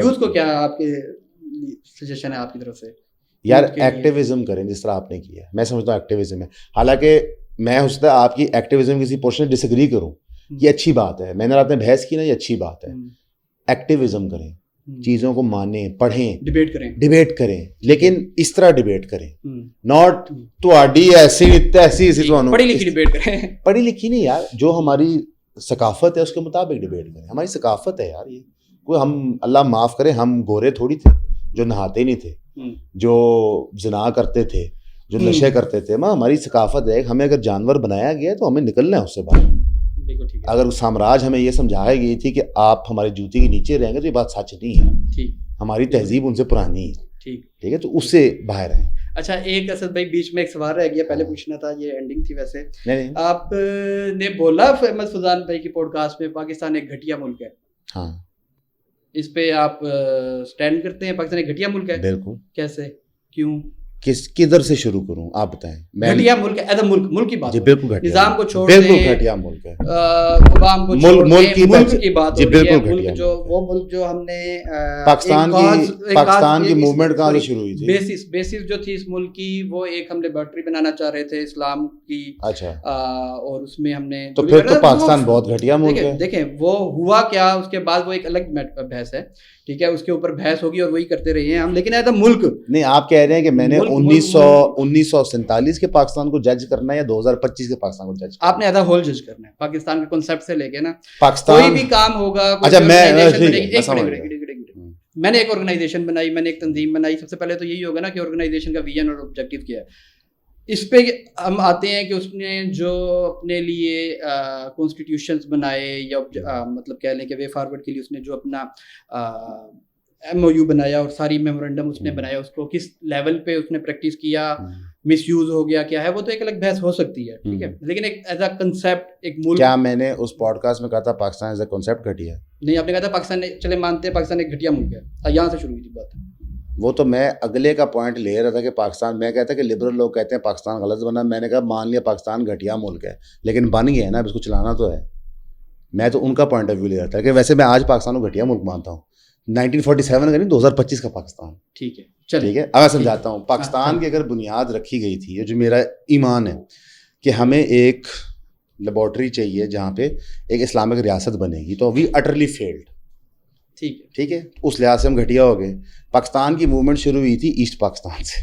یوتھ کو کیا آپ کے سجیشن ہے آپ کی طرف سے؟ یار ایکٹیویزم کریں جس طرح آپ نے کیا. میں سمجھتا ہوں ایکٹیویزم ہے, حالانکہ میں ہو سکتا ہے آپ کی ایکٹیویزم کسی پورشن ڈس ایگری کروں, یہ اچھی بات ہے, میں نے آپ نے بحث کی نا, یہ اچھی بات ہے. ایکٹیویزم کریں, چیزوں کو مانیں, پڑھیں, ڈیبیٹ کریں, لیکن اس طرح ڈیبیٹ کریں, ناٹ پڑھی لکھی ڈیبیٹ کریں. پڑھی لکھی نہیں یار, جو ہماری ثقافت ہے اس کے مطابق ڈیبیٹ کریں. ہماری ثقافت ہے یار, یہ کوئی ہم اللہ معاف کرے ہم گورے تھوڑی تھے جو نہاتے نہیں تھے, جو زنا کرتے تھے, جو نشے کرتے تھے. ہماری ثقافت ہے, ہمیں اگر جانور بنایا گیا ہے تو ہمیں نکلنا ہے اس سے باہر. اگر سامراج ہمیں یہ سمجھائی گئی تھی کہ آپ ہماری جوتی کے نیچے رہیں گے تو یہ بات سچ نہیں ہے. ہماری تہذیب ان سے پرانی ہے. ٹھیک ہے, تو اس سے باہر ہے. اچھا, ایک اسد بھائی بیچ میں ایک سوال رہ گیا, پہلے پوچھنا تھا, یہ اینڈنگ تھی ویسے. آپ نے بولا احمد فضان بھائی کی پوڈ کاسٹ میں پاکستان ایک گھٹیا ملک ہے. ہاں, اس پہ آپ سٹینڈ کرتے ہیں؟ پاکستان ایک گھٹیا ملک ہے؟ بالکل. کیسے, کیوں؟ کدھر سے شروع کروں آپ بتائیں. گھٹیا ملک ہے, ملک کی بات جی بالکل گھٹیا, نظام کو چھوڑ دیں, بالکل گھٹیا ملک ہے, عوام کو چھوڑ دیں, ملک کی بات جی بالکل ملک جو وہ ملک جو ہم نے پاکستان کی موومنٹ کہاں سے شروع ہوئی تھی, بیسس جو تھی اس ملک کی, وہ ایک ہم لیبارٹری بنانا چاہ رہے تھے اسلام کی. اچھا, اور اس میں ہم نے تو پھر تو پاکستان بہت گھٹیا ملک ہے. دیکھیں وہ ہوا کیا, اس کے بعد وہ ایک الگ بحث ہے, ٹھیک ہے, اس کے اوپر بحث ہوگی اور وہی کرتے رہے ہیں ہم. لیکن ایسا ملک نہیں, آپ کہہ رہے ہیں کہ میں نے 1947 کے پاکستان کو جج کرنا ہے یا 2025 کے پاکستان کو جج کرنا؟ آپ نے ایز اے ہول جج کرنا ہے پاکستان کے کنسیپٹ سے لے کے نا. پاکستان کوئی بھی کام ہوگا, اچھا میں نے ایک آرگنائزیشن بنائی, میں نے ایک تنظیم بنائی, سب سے پہلے تو یہی ہوگا نا کہ آرگنائزیشن کا ویژن اور آبجیکٹو کیا ہے. اس پہ ہم آتے ہیں کہ اس نے جو اپنے لیے کانسٹیٹیوشنز بنائے یا مطلب کہہ لیں کہ وے فارورڈ کے لیے اس نے جو اپنا ایم او یو بنایا اور ساری میمورنڈم اس نے بنایا, اس کو کس لیول پہ اس نے پریکٹس کیا, مس یوز ہو گیا کیا ہے, وہ تو ایک الگ بحث ہو سکتی ہے, ٹھیک ہے. لیکن ایک ایز اے کنسیپٹ ایک ملک, کیا میں نے اس پوڈ کاسٹ میں کہا تھا پاکستان ایز اے کنسیپٹ گھٹیا ہے؟ نہیں, آپ نے کہا تھا پاکستان, چلے مانتے ہیں پاکستان ایک گھٹیا ملک ہے, یہاں سے شروع ہوئی تھی بات. وہ تو میں اگلے کا پوائنٹ لے رہا تھا کہ پاکستان, میں کہتا کہ لبرل لوگ کہتے ہیں پاکستان غلط بنا, میں نے کہا مان لیا پاکستان گھٹیا ملک ہے لیکن بن گیا ہے نا, اب اس کو چلانا تو ہے. میں تو ان کا پوائنٹ آف ویو لے رہا تھا کہ ویسے میں آج پاکستان کو گھٹیا ملک مانتا ہوں, 1947 کا نہیں 2025 کا پاکستان, ٹھیک ہے. ٹھیک ہے, اب میں سمجھاتا ہوں. پاکستان کی اگر بنیاد رکھی گئی تھی, جو میرا ایمان ہے کہ ہمیں ایک لیبارٹری چاہیے جہاں پہ ایک اسلامک ریاست بنے گی, تو وی اٹرلی فیلڈ, ٹھیک ہے, اس لحاظ سے ہم گھٹیا ہو گئے. پاکستان کی موومنٹ شروع ہوئی تھی ایسٹ پاکستان سے,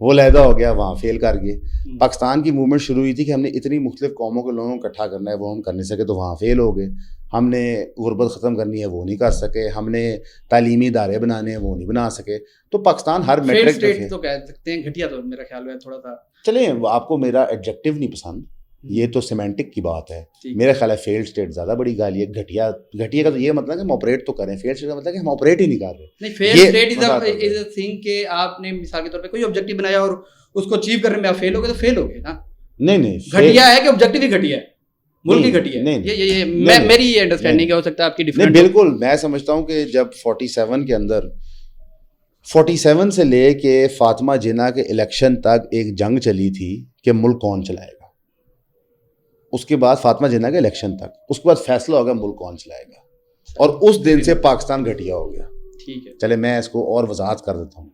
وہ علیحدہ ہو گیا, وہاں فیل کر گئے. پاکستان کی موومنٹ شروع ہوئی تھی کہ ہم نے اتنی مختلف قوموں کے لوگوں کو اکٹھا کرنا ہے, وہ ہم کر نہیں سکے تو وہاں فیل ہو گئے. ہم نے غربت ختم کرنی ہے, وہ نہیں کر سکے. ہم نے تعلیمی ادارے بنانے ہیں, وہ نہیں بنا سکے. تو پاکستان ہر میٹرک تو کہہ سکتے ہیں گھٹیا, تو میرا خیال ہے تھوڑا سا. چلیں, آپ کو میرا ایڈجیکٹو نہیں پسند, یہ تو سیمینٹک کی بات ہے. میرا خیال ہے فیلڈ اسٹیٹ زیادہ بڑی گالی ہے. گھٹیا کا تو یہ مطلب ہے کہ ہم آپریٹ تو کریں, فیلڈ اسٹیٹ کا مطلب ہے کہ ہم آپریٹ ہی نہیں کر رہے. نہیں, failed state is a thing کہ آپ نے مثال کے طور پہ کوئی آبجیکٹو بنایا اور اس کو اچیو کرنے میں آپ فیل ہو گئے تو فیل ہو گئے نا. نہیں, گھٹیا ہے کہ آبجیکٹو ہی گھٹیا ہے, ملک کی گھٹیا ہے. یہ میری یہ انڈرسٹینڈنگ ہو سکتا ہے آپ کی ڈفرینٹ. بالکل, میں سمجھتا ہوں کہ جب 47 کے اندر 47 سے لے کے فاطمہ جناح کے الیکشن تک ایک جنگ چلی تھی کہ ملک کون چلائے گا. اس کے بعد فاطمہ جناح کے الیکشن تک, اس کے بعد فیصلہ ہوگا ملک کون چلائے گا, اور اس دن سے پاکستان گھٹیا ہو گیا. ٹھیک ہے, چلے میں اس کو اور وضاحت کر دیتا ہوں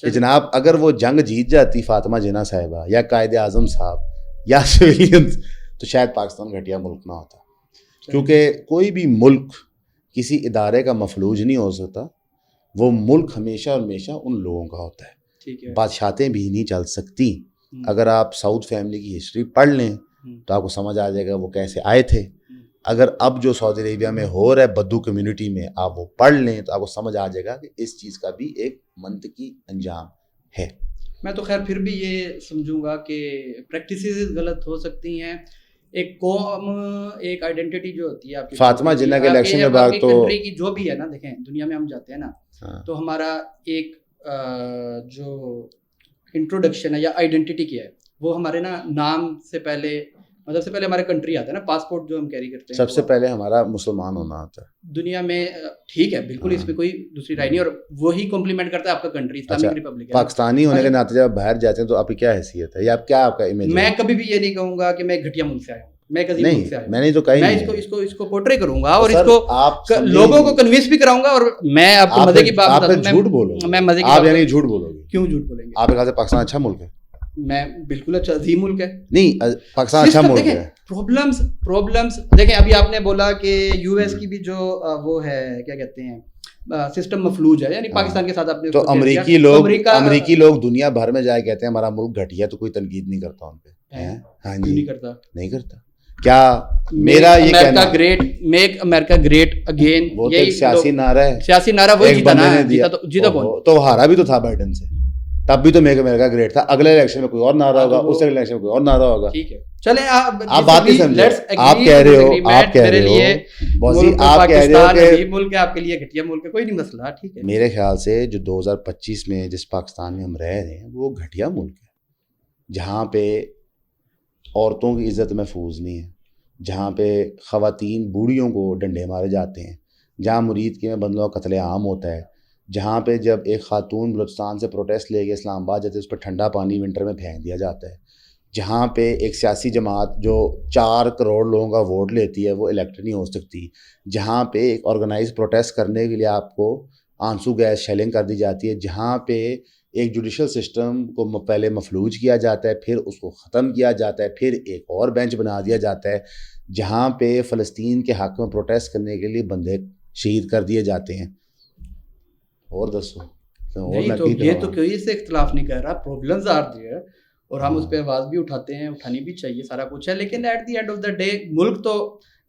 کہ جناب اگر وہ جنگ جیت جاتی فاطمہ جناح صاحبہ یا قائد اعظم صاحب یا سویلینز, تو شاید پاکستان گھٹیا ملک نہ ہوتا. کیونکہ کوئی بھی ملک کسی ادارے کا مفلوج نہیں ہو سکتا, وہ ملک ہمیشہ اور ہمیشہ ان لوگوں کا ہوتا ہے. بادشاہتیں بھی نہیں چل سکتی. اگر آپ سعود فیملی کی ہسٹری پڑھ لیں تو آپ کو سمجھ آ جائے گا وہ کیسے آئے تھے. اگر اب جو سعودی عربیہ میں ہو رہا ہے بدو کمیونٹی میں, آپ وہ پڑھ لیں تو آپ کو سمجھ آ جائے گا کہ اس چیز کا بھی ایک منطقی انجام ہے. میں تو خیر پھر بھی یہ سمجھوں گا کہ پریکٹسز غلط ہو سکتی ہیں. ایک قوم, ایک آئیڈینٹی جو ہوتی ہے آپ کی, فاطمہ جناح کے الیکشن کے بعد تو کنٹری کی جو بھی ہے نا, دیکھیں دنیا میں ہم جاتے ہیں نا, تو ہمارا ایک جو انٹروڈکشن ہے یا آئیڈینٹی کیا ہے, وہ ہمارے نا نام سے پہلے, مطلب سے پہلے ہمارا کنٹری آتا ہے نا, پاسپورٹ جو ہم کیری کرتے ہیں, سب سے پہلے ہمارا مسلمان ہونا آتا ہے دنیا میں. ٹھیک ہے, بالکل, اس پہ کوئی دوسری رائے نہیں, اور وہی کمپلیمنٹ کرتا ہے آپ کا کنٹری اسلامک ریپبلک. پاکستانی ہونے کے ناطے جب باہر جاتے ہیں تو آپ کی کیا حیثیت ہے, یا کیا آپ کا امیج ہے؟ میں کبھی بھی یہ نہیں کہوں گا کہ میں گھٹیا ملک سے آیا ہوں, میں کسی ملک سے آیا ہوں. میں نے تو کہا میں اس کو پورٹری کروں گا اور اس کو لوگوں کو کنوینس بھی کراؤں گا. اور میں آپ کو مزے کی بات بتاتا ہوں, جھوٹ بولو, میں مزے کی آپ یعنی جھوٹ بولو گے. کیوں جھوٹ بولیں گے؟ آپ کے خیال سے پاکستان اچھا ملک ہے؟ میں بالکل اچھا عظیم ملک ہے. نہیں, پاکستان اچھا ملک ہے. پرابلمس دیکھیں, ابھی آپ نے بولا کہ یو ایس کی بھی جو وہ ہے کیا کہتے ہیں سسٹم مفلوج ہے, یعنی پاکستان کے ساتھ آپ نے, تو امریکی لوگ دنیا بھر میں جائے کہتے ہیں ہمارا ملک گھٹیا, تو کوئی تنقید نہیں کرتا ان پہ. ہاں جی, نہیں کرتا. کیا میرا یہ کہنا گریٹ, میک امریکہ گریٹ اگین, وہ تو سیاسی نعرہ ہے, سیاسی نعرہ وہی جیتا کون, تو ہارا بھی تو تھا بائیڈن سے, تب بھی تو میک امریکہ گریٹ تھا. اگلے الیکشن میں کوئی اور نعرہ ہوگا, اس اگلے الیکشن میں کوئی اور نعرہ ہوگا. ٹھیک ہے, چلیں آپ بات نہیں سمجھے. آپ کہہ رہے ہو آپ کہہ رہے ہو کہ ملک ہے آپ کے لیے گھٹیا ملک ہے, کوئی نہیں مسئلہ. ٹھیک ہے, میرے خیال سے جو 2025 میں جس پاکستان میں ہم رہ رہے ہیں وہ گھٹیا ملک ہے, جہاں پہ عورتوں کی عزت محفوظ نہیں ہے, جہاں پہ خواتین بوڑھیوں کو ڈنڈے مارے جاتے ہیں, جہاں مرید کے میں بندوں کا قتل عام ہوتا ہے, جہاں پہ جب ایک خاتون بلوچستان سے پروٹیسٹ لے کے اسلام آباد جاتے اس پہ ٹھنڈا پانی ونٹر میں پھینک دیا جاتا ہے. جہاں پہ ایک سیاسی جماعت جو 4 کروڑ لوگوں کا ووٹ لیتی ہے وہ الیکٹ نہیں ہو سکتی. جہاں پہ ایک آرگنائز پروٹیسٹ کرنے کے لیے آپ کو آنسو گیس شیلنگ کر دی جاتی ہے. جہاں پہ ایک جوڈیشل سسٹم کو پہلے مفلوج کیا جاتا ہے, پھر اس کو ختم کیا جاتا ہے, پھر ایک اور بینچ بنا دیا جاتا ہے. جہاں پہ فلسطین کے حق میں پروٹیسٹ کرنے کے لیے بندے شہید کر دیے جاتے ہیں. اور دسو یہ تو کوئی سے اختلاف نہیں کر رہا, پرابلمز آر دیئر اور ہم اس پہ آواز بھی اٹھاتے ہیں, اٹھانی بھی چاہیے, سارا کچھ ہے. لیکن at the end of the day ملک تو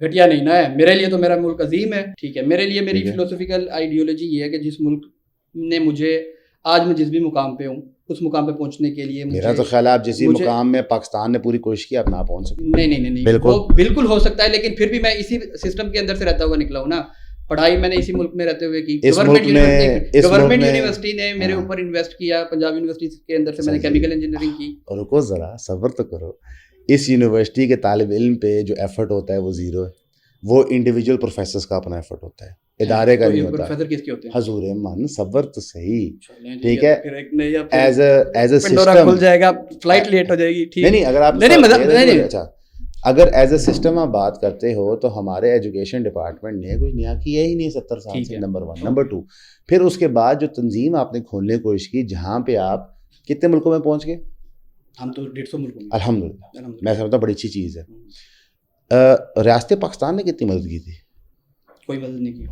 گھٹیا نہیں نا ہے. میرے لیے تو میرا ملک عظیم ہے, ٹھیک ہے. میرے لیے میری فلسفیکل آئیڈیولوجی یہ ہے کہ جس ملک نے مجھے آج میں جس بھی مقام پہ ہوں اس مقام پہ پہنچنے کے لیے میرا تو خیال ہے آپ جس مقام میں پاکستان نے پوری کوشش کی اپنا پہنچ سکتے. نہیں بالکل ہو سکتا ہے, لیکن پھر بھی میں اسی سسٹم کے اندر سے رہتا ہوا نکلا ہوں نا. پڑھائی میں نے اسی ملک میں رہتے ہوئے کی. گورنمنٹ یونیورسٹی نے میرے اوپر انویسٹ کیا, پنجاب یونیورسٹی کے اندر سے میں نے کیمیکل انجینئرنگ کی. رکو ذرا صبر تو کرو. اس یونیورسٹی کے طالب علم پہ جو ایفرٹ ہوتا ہے وہ زیرو ہے. وہ انڈیویجول پروفیسرز کا اپنا ایفرٹ ہوتا ہے, ادارے کا نہیں ہوتا. پروفیسر کس کے ہوتے ہیں؟ حضور من صبر تو صحیح, ٹھیک ہے. ایز اے سسٹم کھل جائے گا, فلائٹ لیٹ ہو جائے گی. نہیں اگر آپ اچھا اگر ایز اے سسٹم آپ بات کرتے ہو تو ہمارے ایجوکیشن ڈپارٹمنٹ نے کچھ نیا کیا ہی نہیں 70 سال سے. نمبر 1. نمبر 2, پھر اس کے بعد جو تنظیم آپ نے کھولنے کی کوشش کی جہاں پہ آپ کتنے ملکوں میں پہنچ گئے؟ ہم تو 150 ملکوں میں. الحمدللہ, میں سمجھتا ہوں بڑی اچھی چیز ہے. ریاست پاکستان نے کتنی مدد کی تھی؟ کوئی مدد نہیں کی.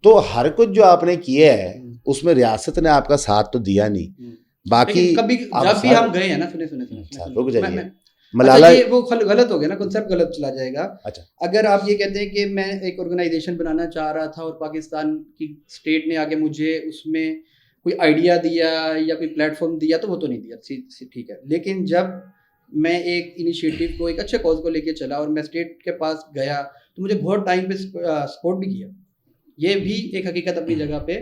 تو ہر کچھ جو آپ نے کیا ہے اس میں ریاست نے آپ کا ساتھ تو دیا نہیں. باقی کبھی جب بھی ہم گئے ہیں نا, سنے ملالہ وہ غلط ہو گیا نا, کنسیپٹ غلط چلا جائے گا. اگر آپ یہ کہتے ہیں کہ میں ایک آرگنائزیشن بنانا چاہ رہا تھا اور پاکستان کی اسٹیٹ نے آگے مجھے اس میں کوئی آئیڈیا دیا یا کوئی پلیٹ فارم دیا تو وہ تو نہیں دیا, ٹھیک ہے. لیکن جب میں ایک انیشیٹو کو, ایک اچھے کاز کو لے کے چلا اور میں اسٹیٹ کے پاس گیا تو مجھے بہت ٹائم پہ سپورٹ بھی کیا. یہ بھی ایک حقیقت اپنی جگہ پہ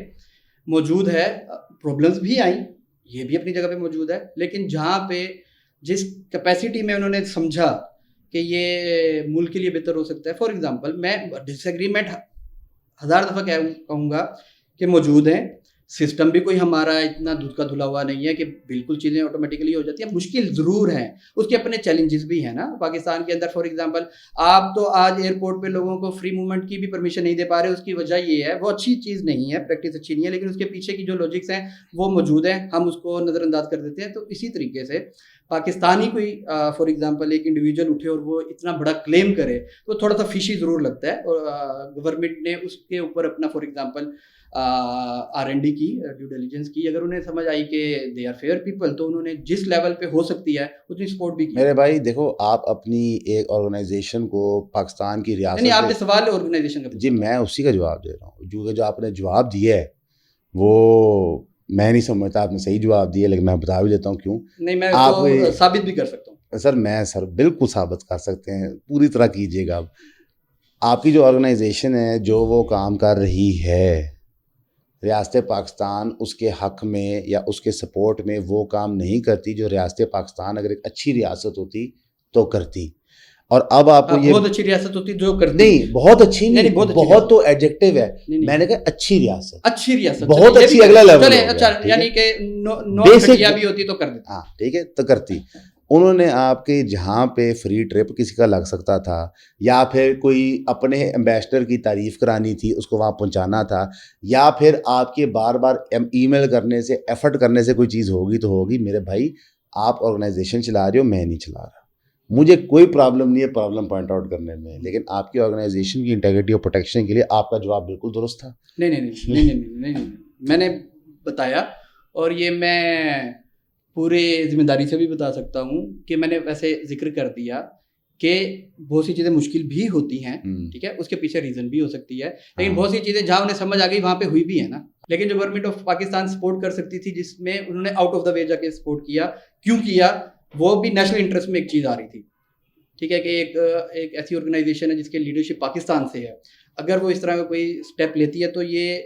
موجود ہے. پرابلمس بھی آئیں, یہ بھی اپنی جگہ پہ موجود ہے. لیکن جہاں پہ جس کیپیسٹی میں انہوں نے سمجھا کہ یہ ملک کے لیے بہتر ہو سکتا ہے. فار ایگزامپل میں ڈس ایگریمنٹ 1000 دفعہ کہوں گا کہ موجود ہیں. سسٹم بھی کوئی ہمارا اتنا دودھ کا دھلا ہوا نہیں ہے کہ بالکل چیزیں آٹومیٹکلی ہو جاتی ہیں. مشکل ضرور ہیں, اس کے اپنے چیلنجز بھی ہیں نا پاکستان کے اندر. فار ایگزامپل آپ تو آج ایئرپورٹ پہ لوگوں کو فری موومنٹ کی بھی پرمیشن نہیں دے پا رہے. اس کی وجہ یہ ہے, وہ اچھی چیز نہیں ہے, پریکٹس اچھی نہیں ہے, لیکن اس کے پیچھے کی جو لاجکس ہیں وہ موجود ہیں, ہم اس کو نظر انداز کر دیتے ہیں. تو اسی طریقے سے پاکستانی کوئی فار ایگزامپل ایک انڈیویجول اٹھے اور وہ اتنا بڑا کلیم کرے تو تھوڑا سا فشی ضرور لگتا ہے. اور گورنمنٹ نے اس کے اوپر اپنا فار ایگزامپل R&D کی, ڈیو ڈیلیجنس کی. اگر انہیں سمجھ آئی کہ دے آر فیئر پیپل تو انہوں نے جس لیول پہ ہو سکتی ہے اتنی سپورٹ بھی کی. میرے بھائی دیکھو, آپ اپنی ایک آرگنائزیشن کو پاکستان کی ریاست, نہیں آپ نے سوال ہے آرگنائزیشن کا, جی میں اسی کا جواب دے رہا ہوں. جو آپ نے جواب دیا ہے وہ میں نہیں سمجھتا آپ نے صحیح جواب دیا, لیکن میں بتا بھی دیتا ہوں کیوں. نہیں میں آپ ثابت بھی کر سکتا ہوں. سر بالکل ثابت کر سکتے ہیں, پوری طرح کیجیے گا. آپ کی جو آرگنائزیشن ہے جو وہ کام کر رہی ہے, ریاست پاکستان اس کے حق میں یا اس کے سپورٹ میں وہ کام نہیں کرتی جو ریاست پاکستان اگر ایک اچھی ریاست ہوتی تو کرتی. اور اب آپ کو یہ بہت اچھی ریاست ہوتی جو کرتی, نہیں بہت اچھی نہیں, بہت تو ایڈجیکٹو ہے. میں نے کہا اچھی ریاست, بہت اچھی, اگلا لیول, یعنی کہ بیسک بھی ہوتی تو کر دیتی. ہاں ٹھیک ہے, تو کرتی. انہوں نے آپ کے جہاں پہ فری ٹرپ کسی کا لگ سکتا تھا یا پھر کوئی اپنے ایمبیسڈر کی تعریف کرانی تھی اس کو وہاں پہنچانا تھا, یا پھر آپ کے بار بار ای میل کرنے سے ایفرٹ کرنے سے کوئی چیز ہوگی تو ہوگی. میرے بھائی آپ آرگنائزیشن چلا رہے ہو, میں نہیں چلا رہا, مجھے کوئی پرابلم نہیں ہے پرابلم پوائنٹ آؤٹ کرنے میں, لیکن آپ کی آرگنائزیشن کی انٹیگریٹی اور پروٹیکشن کے لیے آپ کا جواب بالکل درست تھا. نہیں میں نے بتایا, اور یہ میں پورے ذمہ داری سے بھی بتا سکتا ہوں کہ میں نے ویسے ذکر کر دیا کہ بہت سی چیزیں مشکل بھی ہوتی ہیں, ٹھیک ہے, اس کے پیچھے ریزن بھی ہو سکتی ہے, لیکن بہت سی چیزیں جہاں انہیں سمجھ آ گئی وہاں پہ ہوئی بھی ہے نا. لیکن جو گورنمنٹ آف پاکستان سپورٹ کر سکتی تھی جس میں انہوں نے آؤٹ آف دا وے جا کے سپورٹ کیا, کیوں کیا, وہ بھی نیشنل انٹرسٹ میں ایک چیز آ رہی تھی, ٹھیک ہے, کہ ایک ایسی آرگنائزیشن ہے جس کے لیڈرشپ پاکستان سے ہے, اگر وہ اس طرح کا کوئی اسٹیپ لیتی ہے تو یہ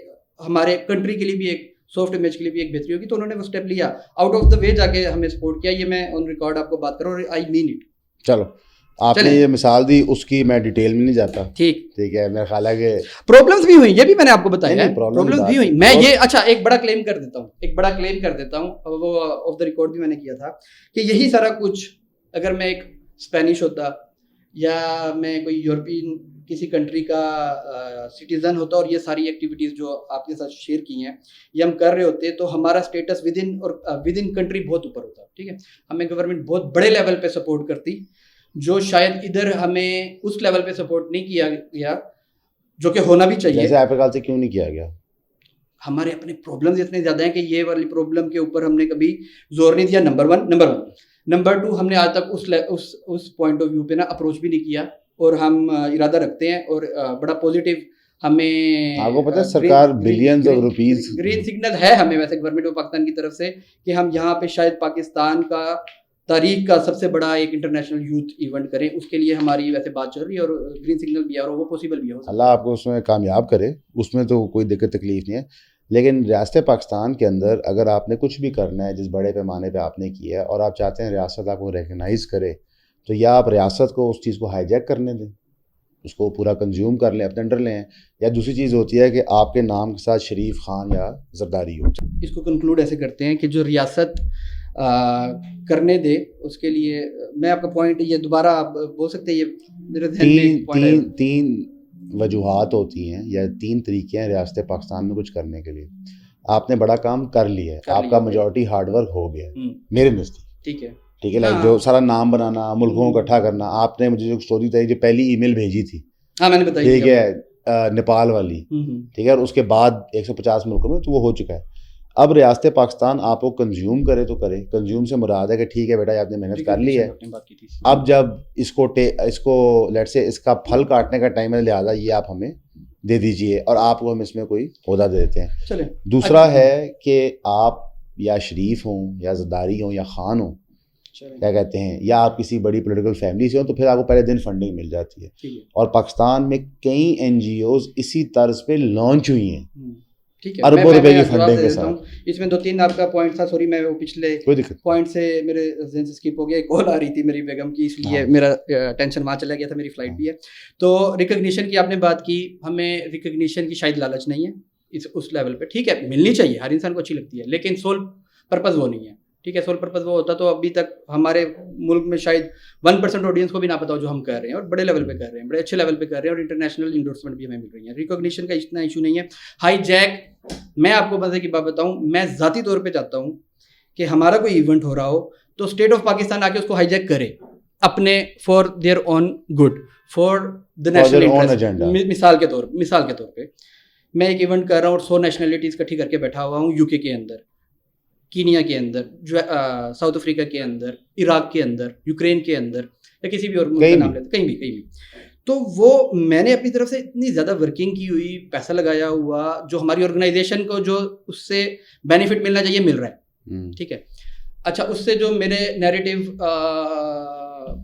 ہمارے کنٹری کے لیے بھی ایک سافٹ امیج کے لیے بھی ایک بہتری ہوگی. تو انہوں نے وہ اسٹیپ لیا, آؤٹ آف دا وے جا کے ہمیں سپورٹ کیا. یہ میں آن ریکارڈ آپ کو بات کروں اور آئی مین اٹ. چلو آپ نے یہ مثال دی, اس کی میں ڈیٹیل میں نہیں جاتا. ٹھیک ہے, میرا خیال ہے کہ پرابلمس بھی ہوئی, یہ بھی میں نے آپ کو بتایا ہے, پرابلمس بھی ہوئی. میں یہ اچھا ایک بڑا کلیم کر دیتا ہوں, وہ آف دا ریکارڈ بھی میں نے کیا تھا کہ یہی سارا کچھ اگر میں ایک اسپینش ہوتا یا میں کوئی یورپین کسی کنٹری کا سٹیزن ہوتا اور یہ ساری ایکٹیویٹیز جو آپ کے ساتھ شیئر کی ہیں یہ ہم کر رہے ہوتے تو ہمارا اسٹیٹس ود ان کنٹری بہت اوپر ہوتا. ٹھیک ہے, ہمیں گورنمنٹ بہت بڑے لیول پہ سپورٹ کرتی, جو شاید ادھر ہمیں اس لیول پہ سپورٹ نہیں کیا گیا جو کہ ہونا بھی چاہیے. جیسے آپ کے خیال سے کیوں نہیں کیا گیا؟ ہمارے اپنے پرابلمز اتنے زیادہ ہیں کہ یہ والی پرابلم کے اوپر ہم نے کبھی زور نہیں دیا. نمبر 2 ہم نے آج تک اس پوائنٹ آف ویو پہ نا اپروچ بھی نہیں کیا, اور ہم ارادہ رکھتے ہیں اور بڑا پازیٹیو ہمیں آپ کو پتہ ہے سرکار billions of rupees green signal ہے ہمیں ویسے گورنمنٹ آف پاکستان کی طرف سے کہ ہم یہاں پہ شاید پاکستان کا تاریخ کا سب سے بڑا ایک انٹرنیشنل یوتھ ایونٹ کریں. اس کے لیے ہماری ویسے بات چل رہی ہے اور گرین سگنل بھی ہے اور وہ پاسبل بھی ہے. اللہ آپ کو اس میں کامیاب کرے, اس میں تو کوئی دقت تکلیف نہیں ہے. لیکن ریاست پاکستان کے اندر اگر آپ نے کچھ بھی کرنا ہے جس بڑے پیمانے پہ آپ نے کیا ہے اور آپ چاہتے ہیں ریاست آپ کو ریکگنائز کرے, تو یا آپ ریاست کو اس چیز کو ہائی جیک کرنے دیں, اس کو پورا کنزیوم کر لیں, اپنے انڈر لیں, یا دوسری چیز ہوتی ہے کہ آپ کے نام کے ساتھ شریف خان یا زرداری ہو. اس کو کنکلوڈ ایسے کرتے ہیں کہ جو ریاست کرنے دے اس کے لیے میں آپ کا پوائنٹ یہ دوبارہ آپ بول سکتے ہیں, یہ میرے ذہن میں تین وجوہات ہوتی ہیں یا 3 طریقے ہیں ریاست پاکستان میں کچھ کرنے کے لیے. آپ نے بڑا کام کر لیا ہے, آپ کا میجورٹی ہارڈ ورک ہو گیا ہے میرے نزدیک. ٹھیک ہے, لائک جو سارا نام بنانا, ملکوں کو اکٹھا کرنا. آپ نے مجھے جو اسٹوری بتائی, جو پہلی ای میل بھیجی تھی, میں نے بتائی, ٹھیک ہے, نیپال والی, ٹھیک ہے, اور اس کے بعد 150 ملکوں میں, تو وہ ہو چکا ہے. اب ریاست پاکستان آپ کو کنزیوم کرے تو کرے. کنزیوم سے مراد ہے کہ ٹھیک ہے بیٹا آپ نے محنت کر لی ہے, اب جب اس کو لیٹ سے اس کا پھل کاٹنے کا ٹائم ہے, لہٰذا یہ آپ ہمیں دے دیجئے اور آپ کو ہم اس میں کوئی عہدہ دے دیتے ہیں. دوسرا ہے کہ آپ یا شریف ہوں یا زرداری ہوں یا خان ہوں, کیا کہتے ہیں, یا آپ کسی بڑی پولیٹیکل فیملی سے ہوں, تو پھر آپ کو پہلے دن فنڈنگ مل جاتی ہے. اور پاکستان میں کئی NGOs اسی طرز پہ لانچ ہوئی ہیں اربوں روپے کی فنڈنگ کے ساتھ. اس میں 2-3 آپ کا پوائنٹ تھا, سوری میں وہ پچھلے پوائنٹ سے میرے ذہن سے اسکپ ہو گیا. ایک کال آ رہی تھی میری بیگم کی, اس لیے میرا ٹینشن وہاں چلا گیا تھا, میری فلائٹ بھی ہے. تو ریکگنیشن کی آپ نے بات کی, ہمیں ریکگنیشن کی شاید لالچ نہیں ہے اس لیول پہ. ٹھیک ہے, ملنی چاہیے, ہر انسان کو اچھی لگتی ہے, لیکن سول پرپز وہ نہیں ہے. ٹھیک ہے, سول پرپز وہ ہوتا تو ابھی تک ہمارے ملک میں شاید 1% آڈینس کو بھی نہ پتا ہو جو ہم کر رہے ہیں, اور بڑے لیول پہ کر رہے ہیں, بڑے اچھے لیول پہ کر رہے ہیں, اور انٹرنیشنل انڈورسمنٹ بھی ہمیں مل رہی ہیں. ریکگنیشن کا اتنا ایشو نہیں ہے. ہائی جیک, میں آپ کو مزے کی بات بتاؤں, میں ذاتی طور پہ چاہتا ہوں کہ ہمارا کوئی ایونٹ ہو رہا ہو تو اسٹیٹ آف پاکستان آ کے اس کو ہائی جیک کرے اپنے for their own good, for the national interest. مثال کے طور پہ میں ایک ایونٹ کر رہا ہوں اور 100 نیشنلٹیز اکٹھی کر کے بیٹھا ہوا ہوں, UK کے اندر, کینیا کے اندر, ساؤتھ افریقہ کے اندر, عراق کے اندر, یوکرین کے اندر, یا کسی بھی اور ملک کا نام لیتے, کہیں بھی. تو وہ میں نے اپنی طرف سے اتنی زیادہ ورکنگ کی ہوئی, پیسہ لگایا ہوا, جو ہماری آرگنائزیشن کو جو اس سے بینیفٹ ملنا چاہیے مل رہا ہے. ٹھیک ہے, اچھا اس سے جو میرے نیریٹو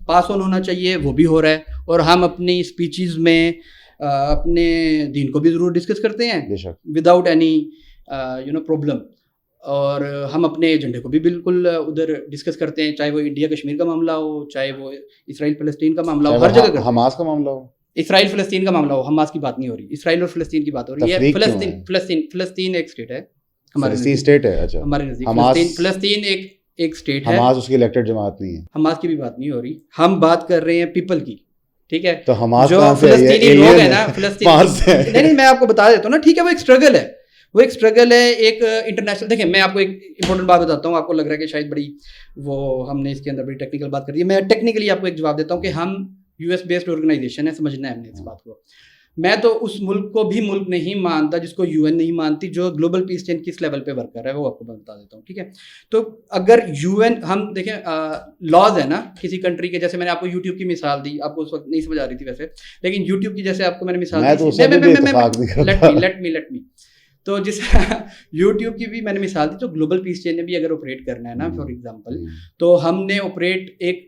پاس آن ہونا چاہیے وہ بھی ہو رہا ہے, اور ہم اپنی اسپیچز میں اپنے دین کو بھی ضرور ڈسکس کرتے ہیں وداؤٹ اینی پرابلم, اور ہم اپنے ایجنڈے کو بھی بالکل ادھر ڈسکس کرتے ہیں, چاہے وہ انڈیا کشمیر کا معاملہ ہو, چاہے وہ اسرائیل فلسطین کا معاملہ ہو, ہر جگہ حماس کا معاملہ ہو, اسرائیل فلسطین کا معاملہ ہو. حماس کی بات نہیں ہو رہی, اسرائیل اور فلسطین کی بات ہو رہی ہے. فلسطین ایک اسٹیٹ ہے ہمارے نزدیک, فلسطین ایک اسٹیٹ ہے, حماس اس کی الیکٹڈ جماعت نہیں ہے. حماس کی بھی بات نہیں ہو رہی, ہم بات کر رہے ہیں پیپل کی. ٹھیک ہے, تو حماس جو فلسطینی لوگ ہیں نا, فلسطین نہیں, میں آپ کو بتا دیتا ہوں نا. ٹھیک ہے, وہ ایک اسٹرگل ہے, وہ ایک اسٹرگل ہے, ایک انٹرنیشنل. دیکھیں میں آپ کو ایک امپورٹنٹ بات بتاتا ہوں, آپ کو لگ رہا ہے کہ شاید بڑی وہ ہم نے اس کے اندر بڑی ٹیکنیکل بات کر دی ہے. میں ٹیکنیکلی آپ کو ایک جواب دیتا ہوں کہ ہم US بیسڈ آرگنائزیشن ہے, سمجھنا ہے ہم نے اس بات کو. میں تو اس ملک کو بھی ملک نہیں مانتا جس کو UN نہیں مانتی, جو گلوبل پیس چین کس لیول پہ ورک کر رہا ہے وہ آپ کو میں بتا دیتا ہوں. ٹھیک ہے, تو اگر UN ہم دیکھیں لاز ہے نا کسی کنٹری کے, جیسے میں نے آپ کو YouTube کی مثال دی, آپ کو اس وقت نہیں سمجھ آ رہی تھی ویسے, لیکن YouTube کی جیسے آپ کو میں نے مثال دی, لیٹ می تو جس یوٹیوب کی بھی میں نے مثال دی, تو گلوبل پیس چین نے بھی اگر آپریٹ کرنا ہے نا فار ایگزامپل, تو ہم نے آپریٹ ایک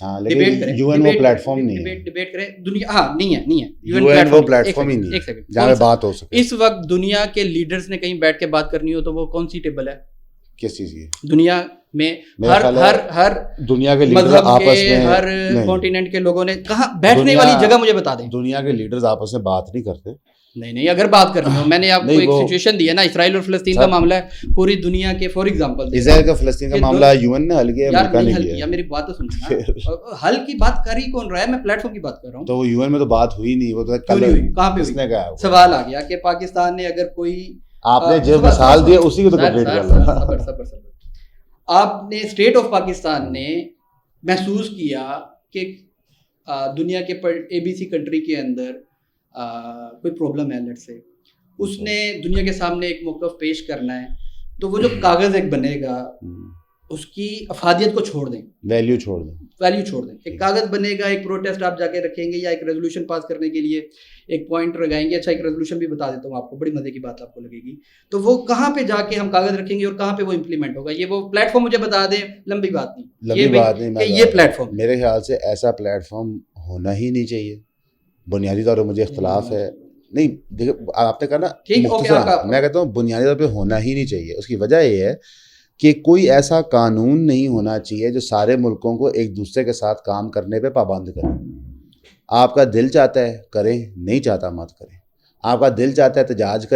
ڈیبیٹ کریں, یو این وہ پلیٹ فارم نہیں ہے, ڈیبیٹ کریں دنیا, ہاں نہیں ہے یو این وہ پلیٹ فارم ہی نہیں ہے جہاں بات ہو سکے. اس وقت دنیا کے لیڈرز نے کہیں بیٹھ کے بات کرنی ہو تو وہ کون سی ٹیبل ہے؟ کس چیز کی؟ دنیا میں ہر دنیا کے لیڈر آپس میں, ہر کانٹیننٹ کے لوگوں نے کہاں بیٹھنے والی جگہ مجھے بتا دیں. دنیا کے لیڈرز آپس میں بات نہیں کرتے. نہیں, اگر بات کرنی ہو, میں نے آپ کو ایک سچویشن دی ہے نا, اسرائیل اور فلسطین کا معاملہ ہے پوری دنیا کے. فار ایگزامپل اسرائیل کا فلسطین کا معاملہ یو این نے حل کیا, امریکہ نے کیا. میری بات تو سننا, حل کی بات کر ہی کون رہا ہے, میں پلیٹ فارم کی بات کر رہا ہوں. تو وہ یو این میں تو بات ہوئی نہیں, وہ تو کہاں پہ ہوئی؟ سوال آ گیا کہ پاکستان نے اگر کوئی, آپ نے جو مثال دی اسی کو تو کمپلیٹ کر لو. صبر آپ نے اسٹیٹ آف پاکستان نے محسوس کیا کہ دنیا کے ABC کنٹری کے اندر کوئی پرابلم ہے لیٹ سے, اس نے دنیا کے سامنے ایک موقف پیش کرنا ہے, تو وہ جو کاغذ ایک بنے گا اس کی افادیت کو چھوڑ دیں, ویلیو چھوڑ دیں. ایک کاغذ بنے گا, ایک پروٹیسٹ آپ جا کے رکھیں گے یا ایک ریزولوشن پاس کرنے کے لیے ایک پوائنٹ لگائیں گے. اچھا ایک ریزولوشن بھی بتا دیتا ہوں آپ کو, بڑی مزے کی بات آپ کو لگے گی. تو وہ کہاں پہ جا کے ہم کاغذ رکھیں گے اور کہاں پہ وہ امپلیمنٹ ہوگا, یہ وہ پلیٹ فارم مجھے بتا دیں. لمبی بات نہیں کہ یہ پلیٹ فارم, میرے خیال سے ایسا پلیٹ فارم ہونا ہی نہیں چاہیے. بنیادی طور پہ مجھے اختلاف ہے, نہیں دیکھو آپ نے کہا نا, میں کہتا ہوں بنیادی طور پہ ہونا ہی نہیں چاہیے. اس کی وجہ یہ ہے کہ کوئی ایسا قانون نہیں ہونا چاہیے جو سارے ملکوں کو ایک دوسرے کے ساتھ کام کرنے پہ پابند کرے. آپ کا دل چاہتا ہے کریں, نہیں چاہتا مت کریں. آپ کا دل چاہتا ہے احتجاج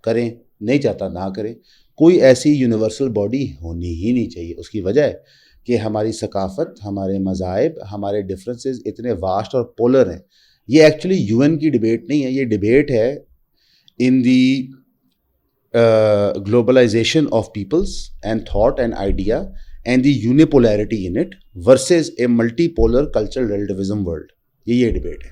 کریں, نہیں چاہتا نہ کریں. کوئی ایسی یونیورسل باڈی ہونی ہی نہیں چاہیے. اس کی وجہ ہے کہ ہماری ثقافت, ہمارے مذاہب, ہمارے ڈفرینسز اتنے واسٹ اور پولر ہیں. یہ ایکچولی یو این کی ڈبیٹ نہیں ہے, یہ ڈبیٹ ہے ان دی globalization of peoples and thought and idea and the unipolarity in it versus a multipolar cultural relativism world. یہ ڈبیٹ ہے.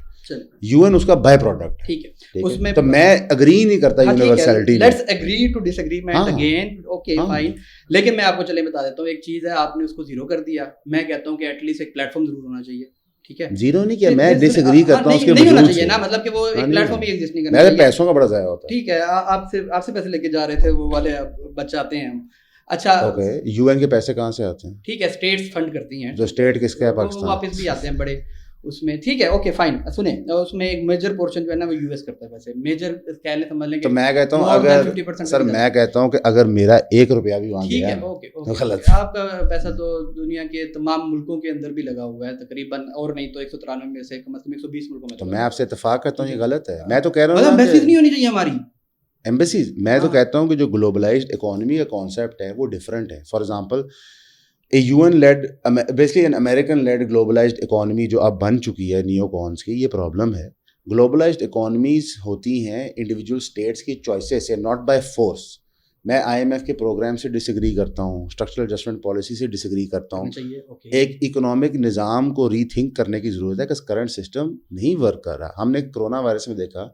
یو این اس کا بائی پروڈکٹ. ٹھیک ہے, اس میں تو میں اگری نہیں کرتا universally. Let's agree to disagreement again, okay fine. لیکن میں آپ کو چلے بتا دیتا ہوں, ایک چیز ہے آپ نے اس کو زیرو کر دیا. میں کہتا ہوں کہ ایٹ لیسٹ ایک پلیٹ فارم ضرور ہونا چاہیے. ٹھیک ہے, زیرو نہیں کیا, میں ڈس ایگری کرتا ہوں اس کے نہیں ہونا چاہیے نا, مطلب کہ وہ ایک پلیٹ فارم ہی ایگزسٹ نہیں کرنا چاہیے. پیسوں کا بڑا ضائع ہوتا ہے. ٹھیک ہے, آپ سے پیسے لے کے جا رہے تھے, وہ والے بچاتے ہیں ہم. اچھا اوکے, یو این کے پیسے کہاں سے آتے ہیں؟ ٹھیک ہے, اسٹیٹس فنڈ کرتی ہیں. جو اسٹیٹ کس کا ہے پاکستان, واپس بھی آتے ہیں بڑے اس میں. ٹھیک ہے, اوکے فائن. سنیں, اس میں ایک میجر پورشن جو ہے نا وہ یو ایس کرتا ہے. ویسے میجر کہہ لیں سمجھ لیں. تو میں کہتا ہوں اگر سر میں کہتا ہوں کہ اگر میرا 1 روپیہ بھی وہاں گیا, غلط, آپ کا پیسہ تو دنیا کے تمام ملکوں کے اندر بھی لگا ہوا ہے تقریباً, اور نہیں تو 193 میں سے کم از کم 120 ملکوں میں. تو میں آپ سے اتفاق کرتا ہوں یہ غلط ہے. میں تو کہہ رہا ہوں ایمبیسیز نہیں ہونی چاہیے ہماری, ایمبیسیز. میں تو کہتا ہوں کہ جو گلوبلائزڈ اکانومی کا کانسیپٹ ہے وہ ڈفرینٹ ہے. For example a UN led, basically an American led globalized economy جو اب بن چکی ہے نیو کونس کی, یہ پرابلم ہے. گلوبلائزڈ اکانومیز ہوتی ہیں انڈیویجول اسٹیٹس کی چوائسیز سے, ناٹ بائی فورس. میں IMF کے پروگرام سے ڈس ایگری کرتا ہوں, اسٹرکچرل ایڈجسٹمنٹ پالیسی سے ڈس ایگری کرتا ہوں. ایک اکنامک نظام کو ری تھنک کرنے کی ضرورت ہے کہ کرنٹ سسٹم نہیں ورک کر رہا. ہم نے کرونا وائرس میں دیکھا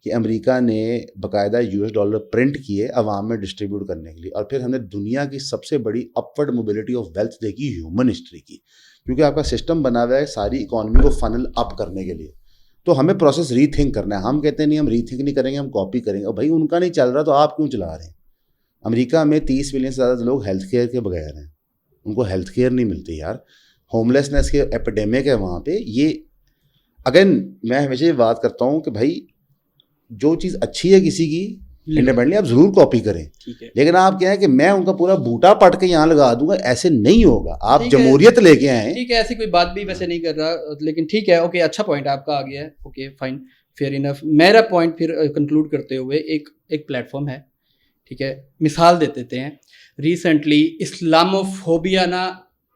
کہ امریکہ نے باقاعدہ $US پرنٹ کیے عوام میں ڈسٹریبیوٹ کرنے کے لیے, اور پھر ہم نے دنیا کی سب سے بڑی اپورڈ موبلٹی آف ویلتھ دیکھی ہیومن ہسٹری کی, کیونکہ آپ کا سسٹم بنا ہوا ہے ساری اکانومی کو فنل اپ کرنے کے لیے. تو ہمیں پروسیس ری تھنک کرنا ہے. ہم کہتے ہیں نہیں ہم ری تھنک نہیں کریں گے, ہم کاپی کریں گے. اور بھائی ان کا نہیں چل رہا تو آپ کیوں چلا رہے ہیں؟ امریکہ میں 30 ملین سے زیادہ لوگ ہیلتھ کیئر کے بغیر ہیں, ان کو ہیلتھ کیئر نہیں ملتی یار. ہوملیسنس کے ایپیڈیمک ہے وہاں پہ. یہ اگین میں ہمیشہ یہ بات کرتا ہوں کہ بھائی جو چیز اچھی ہے کسی کی انڈیپینڈنٹلی آپ ضرور کاپی کریں, لیکن آپ کیا ہے کہ میں ان کا پورا بوٹا پٹ کے یہاں لگا دوں گا, ایسے نہیں ہوگا. آپ جمہوریت لے کے آئیں. ٹھیک ہے, ایسی کوئی بات بھی ویسے نہیں کر رہا, لیکن ٹھیک ہے, اوکے اچھا پوائنٹ آپ کا آ گیا ہے. Okay fine, fair enough. میرا پوائنٹ پھر کنکلوڈ کرتے ہوئے ایک پلیٹ فارم ہے, ٹھیک ہے, مثال دے دیتے ہیں. ریسنٹلی اسلاموفوبیا نا,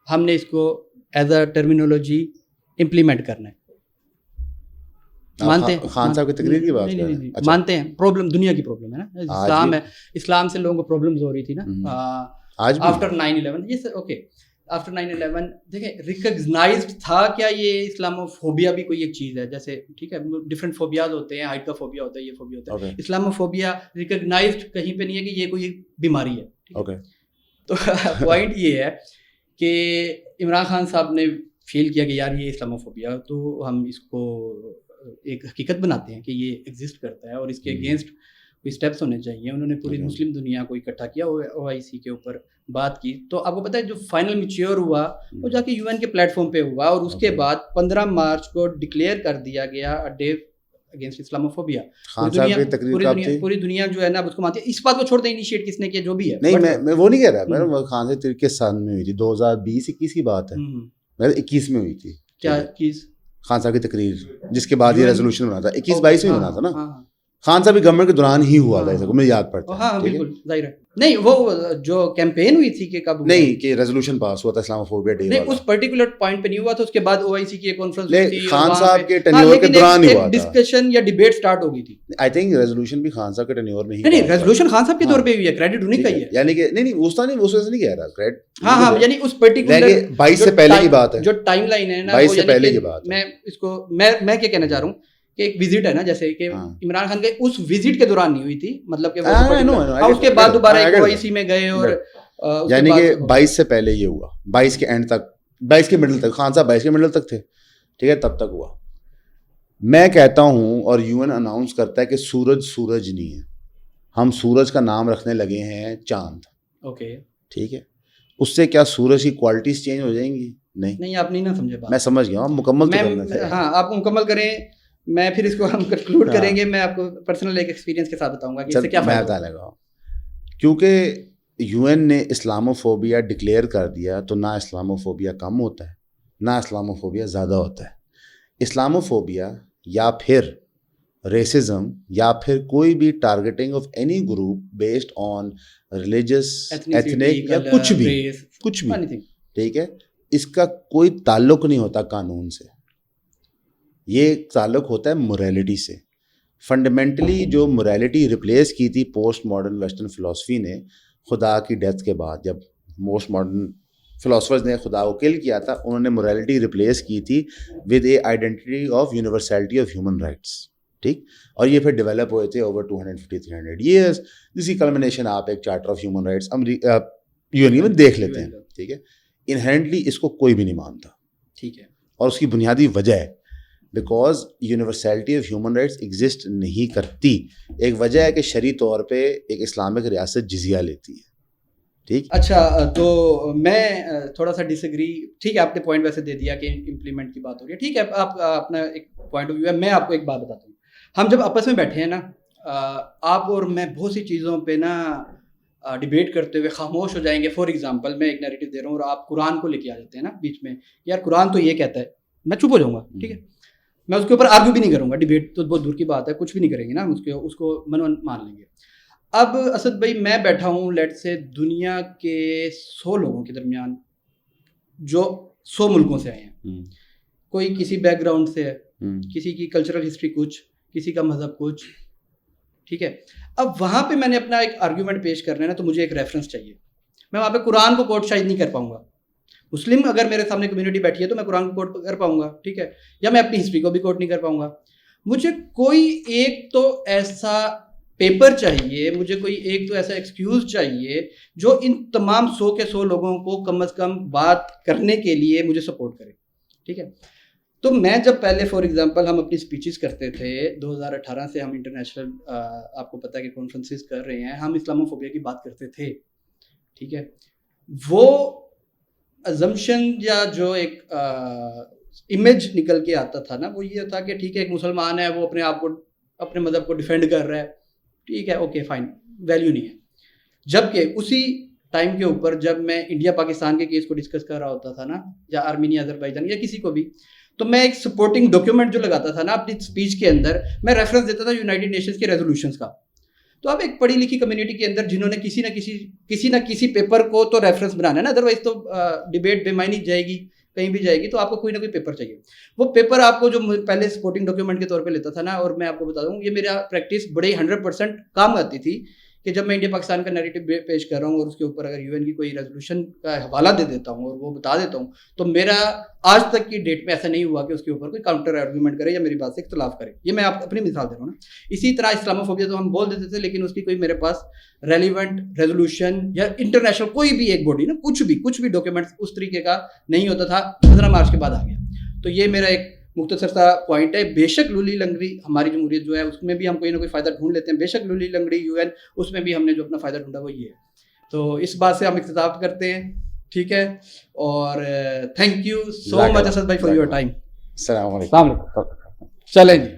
ہم نے اس کو ایز اے ٹرمینولوجی امپلیمنٹ کرنا ہے. مانتے ہیں خان صاحب کی تقریر کی بات کریں, مانتے ہیں پرابلم دنیا کی پرابلم ہے نا, اسلام ہے, اسلام سے لوگوں کو پرابلمز ہو رہی تھی نا آفٹر 9/11. یہ سر اوکے آفٹر 9/11 دیکھیں ریکگنائزڈ تھا کیا یہ اسلاموفوبیا بھی کوئی ایک چیز ہے؟ جیسے ٹھیک ہے ڈفرینٹ فوبیاز ہوتے ہیں, ہائٹ کا فوبیا ہوتا ہے, یہ فوبیا ہوتا ہے. اسلاموفوبیا ریکگنائزڈ کہیں پہ نہیں ہے کہ یہ کوئی بیماری ہے. تو پوائنٹ یہ ہے کہ عمران خان صاحب نے فیل کیا کہ یار یہ اسلاموفوبیا, تو ہم اس کو ایک حقیقت بناتے ہیں کہ یہ ایگزسٹ کرتا ہے, اور اس کے اگینسٹ کوئی اسٹیپس ہونے چاہیے. انہوں نے پوری مسلم دنیا کو اکٹھا کیا, OIC کے اوپر بات کی. تو آپ کو پتہ ہے جو فائنل میچیور ہوا وہ جا کے UN کے پلیٹ فارم پہ ہوا, اور اس کے بعد 15 مارچ کو ڈکلیئر کر دیا گیا ڈے اگینسٹ اسلاموفوبیا. پوری دنیا جو ہے نا اس کو مانتی ہے. اس بات کو چھوڑ دیں انیشیٹ کس نے کیا جو بھی ہے. نہیں میں وہ نہیں کہہ رہا, میں خان صاحب تقریر کس سال میں ہوئی تھی؟ 2020-21 کی بات ہے, 21 میں ہوئی تھی. کیا 21 خان صاحب کی تقریر جس کے بعد یہ ریزولوشن بنا تھا 21-22 میں بنا تھا نا. خان صاحب کی گورنمنٹ کے دوران ہی ہوا تھا, مجھے یاد پڑتا ہے. ہاں بالکل ظاہر ہے. نہیں وہ جو کیمپین ہوئی تھی کہ کب نہیں کہ ریزولوشن پاس ہوا تھا اسلاموفوبیا ڈے, نہیں اس پرٹیکولر پوائنٹ پہ نہیں ہوا تھا. اس کے بعد OIC کی ایک کانفرنس ہوئی تھی, خان صاحب کے ٹینیور کے دوران ہی ہوا تھا. ڈسکشن یا ڈیبیٹ سٹارٹ ہو گئی تھی. آئی تھنک ریزولوشن بھی خان صاحب کے ٹینیور میں ہی. نہیں ریزولوشن خان صاحب کے طور پہ ہوئی ہے, کریڈٹ انہیں کا ہی ہے. یعنی کہ نہیں اس طرح نہیں, اس وجہ سے نہیں کہہ رہا کریڈٹ. ہاں یعنی اس پرٹیکولر 22 سے پہلے کی بات ہے, جو ٹائم لائن ہے نا 22 سے پہلے کی بات. میں اس کو میں کیا کہنا چاہ رہا ہوں کہ ایک وزٹ ہے نا, جیسے کہ عمران خان کے اس وزٹ کے دوران نہیں ہوئی تھی, مطلب کہ اس کے بعد دوبارہ ایک OIC میں گئے, اور یعنی کہ 22 سے پہلے یہ ہوا, 22 کے اینڈ تک, 22 کے مڈل تک. خان صاحب 22 کے مڈل تک تھے, ٹھیک ہے, تب تک ہوا. میں کہتا ہوں اور UN اناؤنس کرتا ہے کہ سورج نہیں ہے, ہم سورج کا نام رکھنے لگے ہیں چاند. اوکے ٹھیک ہے, اس سے کیا سورج کی کوالٹیز چینج ہو جائیں گی؟ نہیں آپ نہیں سمجھے بات. میں سمجھ گیا ہوں, مکمل تو کرنا ہے. ہاں آپ مکمل کریں, میں پھر اس کو ہم کنکلوڈ کریں گے. میں آپ کو پرسنل ایک ایکسپیرینس کے ساتھ بتاؤں گا کہ اس سے کیا فائدہ بتا لگا. کیونکہ UN نے اسلاموفوبیا ڈکلیئر کر دیا تو نہ اسلاموفوبیا کم ہوتا ہے نہ اسلاموفوبیا زیادہ ہوتا ہے. اسلاموفوبیا یا پھر ریسزم یا پھر کوئی بھی targeting of any group based on religious, ethnic یا کچھ بھی, ٹھیک ہے, اس کا کوئی تعلق نہیں ہوتا قانون سے. یہ تعلق ہوتا ہے موریلٹی سے. فنڈامنٹلی جو موریلٹی ریپلیس کی تھی پوسٹ ماڈرن ویسٹرن فلاسفی نے خدا کی ڈیتھ کے بعد, جب موسٹ ماڈرن فلاسفرز نے خدا کو کل کیا تھا, انہوں نے موریلٹی ریپلیس کی تھی with a identity of university of human rights. ٹھیک, اور یہ پھر ڈیولپ ہوئے تھے اوور 250-300 ایئرس, جس کی کلمنیشن آپ ایک charter of human rights UN میں دیکھ لیتے ہیں. ٹھیک ہے, انہرنٹلی اس کو کوئی بھی نہیں مانتا. ٹھیک ہے, اور اس کی بنیادی وجہ ہے because university of human rights exist نہیں کرتی. ایک وجہ ہے کہ شرعی طور پہ ایک اسلامک ریاست جزیہ لیتی ہے. ٹھیک, اچھا تو میں تھوڑا سا ڈس ایگری. ٹھیک ہے, آپ نے پوائنٹ ویسے دے دیا کہ امپلیمنٹ کی بات ہو رہی ہے. ٹھیک ہے, آپ اپنا ایک پوائنٹ آف ویو ہے. میں آپ کو ایک بات بتاتا ہوں. ہم جب آپس میں بیٹھے ہیں نا, آپ اور میں بہت سی چیزوں پہ نا ڈیبیٹ کرتے ہوئے خاموش ہو جائیں گے. فار ایگزامپل میں ایک نیریٹو دے رہا ہوں اور آپ قرآن کو لے کے آ جاتے ہیں نا بیچ میں, یار قرآن تو یہ کہتا ہے, میں چپ ہو جاؤں گا. ٹھیک ہے, میں اس کے اوپر آرگیو بھی نہیں کروں گا. ڈیبیٹ تو بہت دور کی بات ہے, کچھ بھی نہیں کریں گے نا, اس کو مان لیں گے. اب اسد بھائی میں بیٹھا ہوں لیٹ سے دنیا کے 100 لوگوں کے درمیان جو 100 ملکوں سے آئے ہیں, کوئی کسی بیک گراؤنڈ سے ہے, کسی کی کلچرل ہسٹری کچھ, کسی کا مذہب کچھ. ٹھیک ہے, اب وہاں پہ میں نے اپنا ایک آرگیومنٹ پیش کرنا ہے نا, تو مجھے ایک ریفرنس چاہیے. میں وہاں پہ قرآن کو کوٹ شاید نہیں کر پاؤں گا. مسلم اگر میرے سامنے کمیونٹی بیٹھی ہے تو میں قرآن کو کوٹ کر پاؤں گا. ٹھیک ہے, یا میں اپنی ہسٹری کو بھی کوٹ نہیں کر پاؤں گا. مجھے کوئی ایک تو ایسا پیپر چاہیے, مجھے کوئی ایک تو ایسا ایکسکیوز چاہیے جو ان تمام 100 کے 100 لوگوں کو کم از کم بات کرنے کے لیے مجھے سپورٹ کرے. ٹھیک ہے, تو میں جب پہلے فار ایگزامپل ہم اپنی اسپیچز کرتے تھے 2018 سے, ہم انٹرنیشنل آپ کو پتہ ہے کہ کانفرنسز کر رہے ہیں, ہم اسلاموفوبیا کی بات کرتے تھے. ٹھیک ہے, وہ ازمپشن یا جو ایک امیج نکل کے آتا تھا نا, وہ یہ تھا کہ ٹھیک ہے ایک مسلمان ہے, وہ اپنے آپ کو اپنے مذہب کو ڈیفینڈ کر رہا ہے. ٹھیک ہے, اوکے فائن, ویلیو نہیں ہے. جبکہ اسی ٹائم کے اوپر جب میں انڈیا پاکستان کے کیس کو ڈسکس کر رہا ہوتا تھا نا, یا آرمینیا آذربائیجان یا کسی کو بھی, تو میں ایک سپورٹنگ ڈاکیومنٹ جو لگاتا تھا نا اپنی اسپیچ کے اندر, میں ریفرنس دیتا تھا یونائٹڈ نیشنز کے ریزولوشنس کا. تو اب ایک پڑھی لکھی کمیونٹی کے اندر جنہوں نے کسی نہ کسی پیپر کو تو ریفرنس بنانا ہے نا, ادروائز تو ڈیبیٹ بے معنی جائے گی, کہیں بھی جائے گی. تو آپ کو کوئی نہ کوئی پیپر چاہیے. وہ پیپر آپ کو جو پہلے سپورٹنگ ڈاکیومنٹ کے طور پہ لیتا تھا نا, اور میں آپ کو بتا دوں یہ میرا پریکٹس بڑے 100% کام آتی تھی کہ جب میں انڈیا پاکستان کا نیریٹو پیش کر رہا ہوں اور اس کے اوپر اگر UN کی کوئی ریزولوشن کا حوالہ دے دیتا ہوں اور وہ بتا دیتا ہوں, تو میرا آج تک کی ڈیٹ میں ایسا نہیں ہوا کہ اس کے اوپر کوئی کاؤنٹر آرگومنٹ کرے یا میری بات سے اختلاف کرے. یہ میں آپ اپنی مثال دے رہا ہوں نا. اسی طرح اسلاموفوبیا تو ہم بول دیتے تھے, لیکن اس کی کوئی میرے پاس ریلیونٹ ریزولوشن یا انٹرنیشنل کوئی بھی ایک باڈی نا, کچھ بھی ڈاکیومنٹ اس طریقے کا نہیں ہوتا تھا. 15 مارچ کے بعد آ گیا. تو یہ میرا ایک مختصر سا پوائنٹ ہے. بے شک لولی لنگڑی ہماری جمہوریت جو ہے اس میں بھی ہم کوئی نہ کوئی فائدہ ڈھونڈ لیتے ہیں, بے شک لولی لنگڑی UN اس میں بھی ہم نے جو اپنا فائدہ ڈھونڈا وہ یہ ہے. تو اس بات سے ہم اختتام کرتے ہیں, ٹھیک ہے, اور تھینک یو سو مچ اسد بھائی فار یور ٹائم. السلام علیکم. چلیں جی.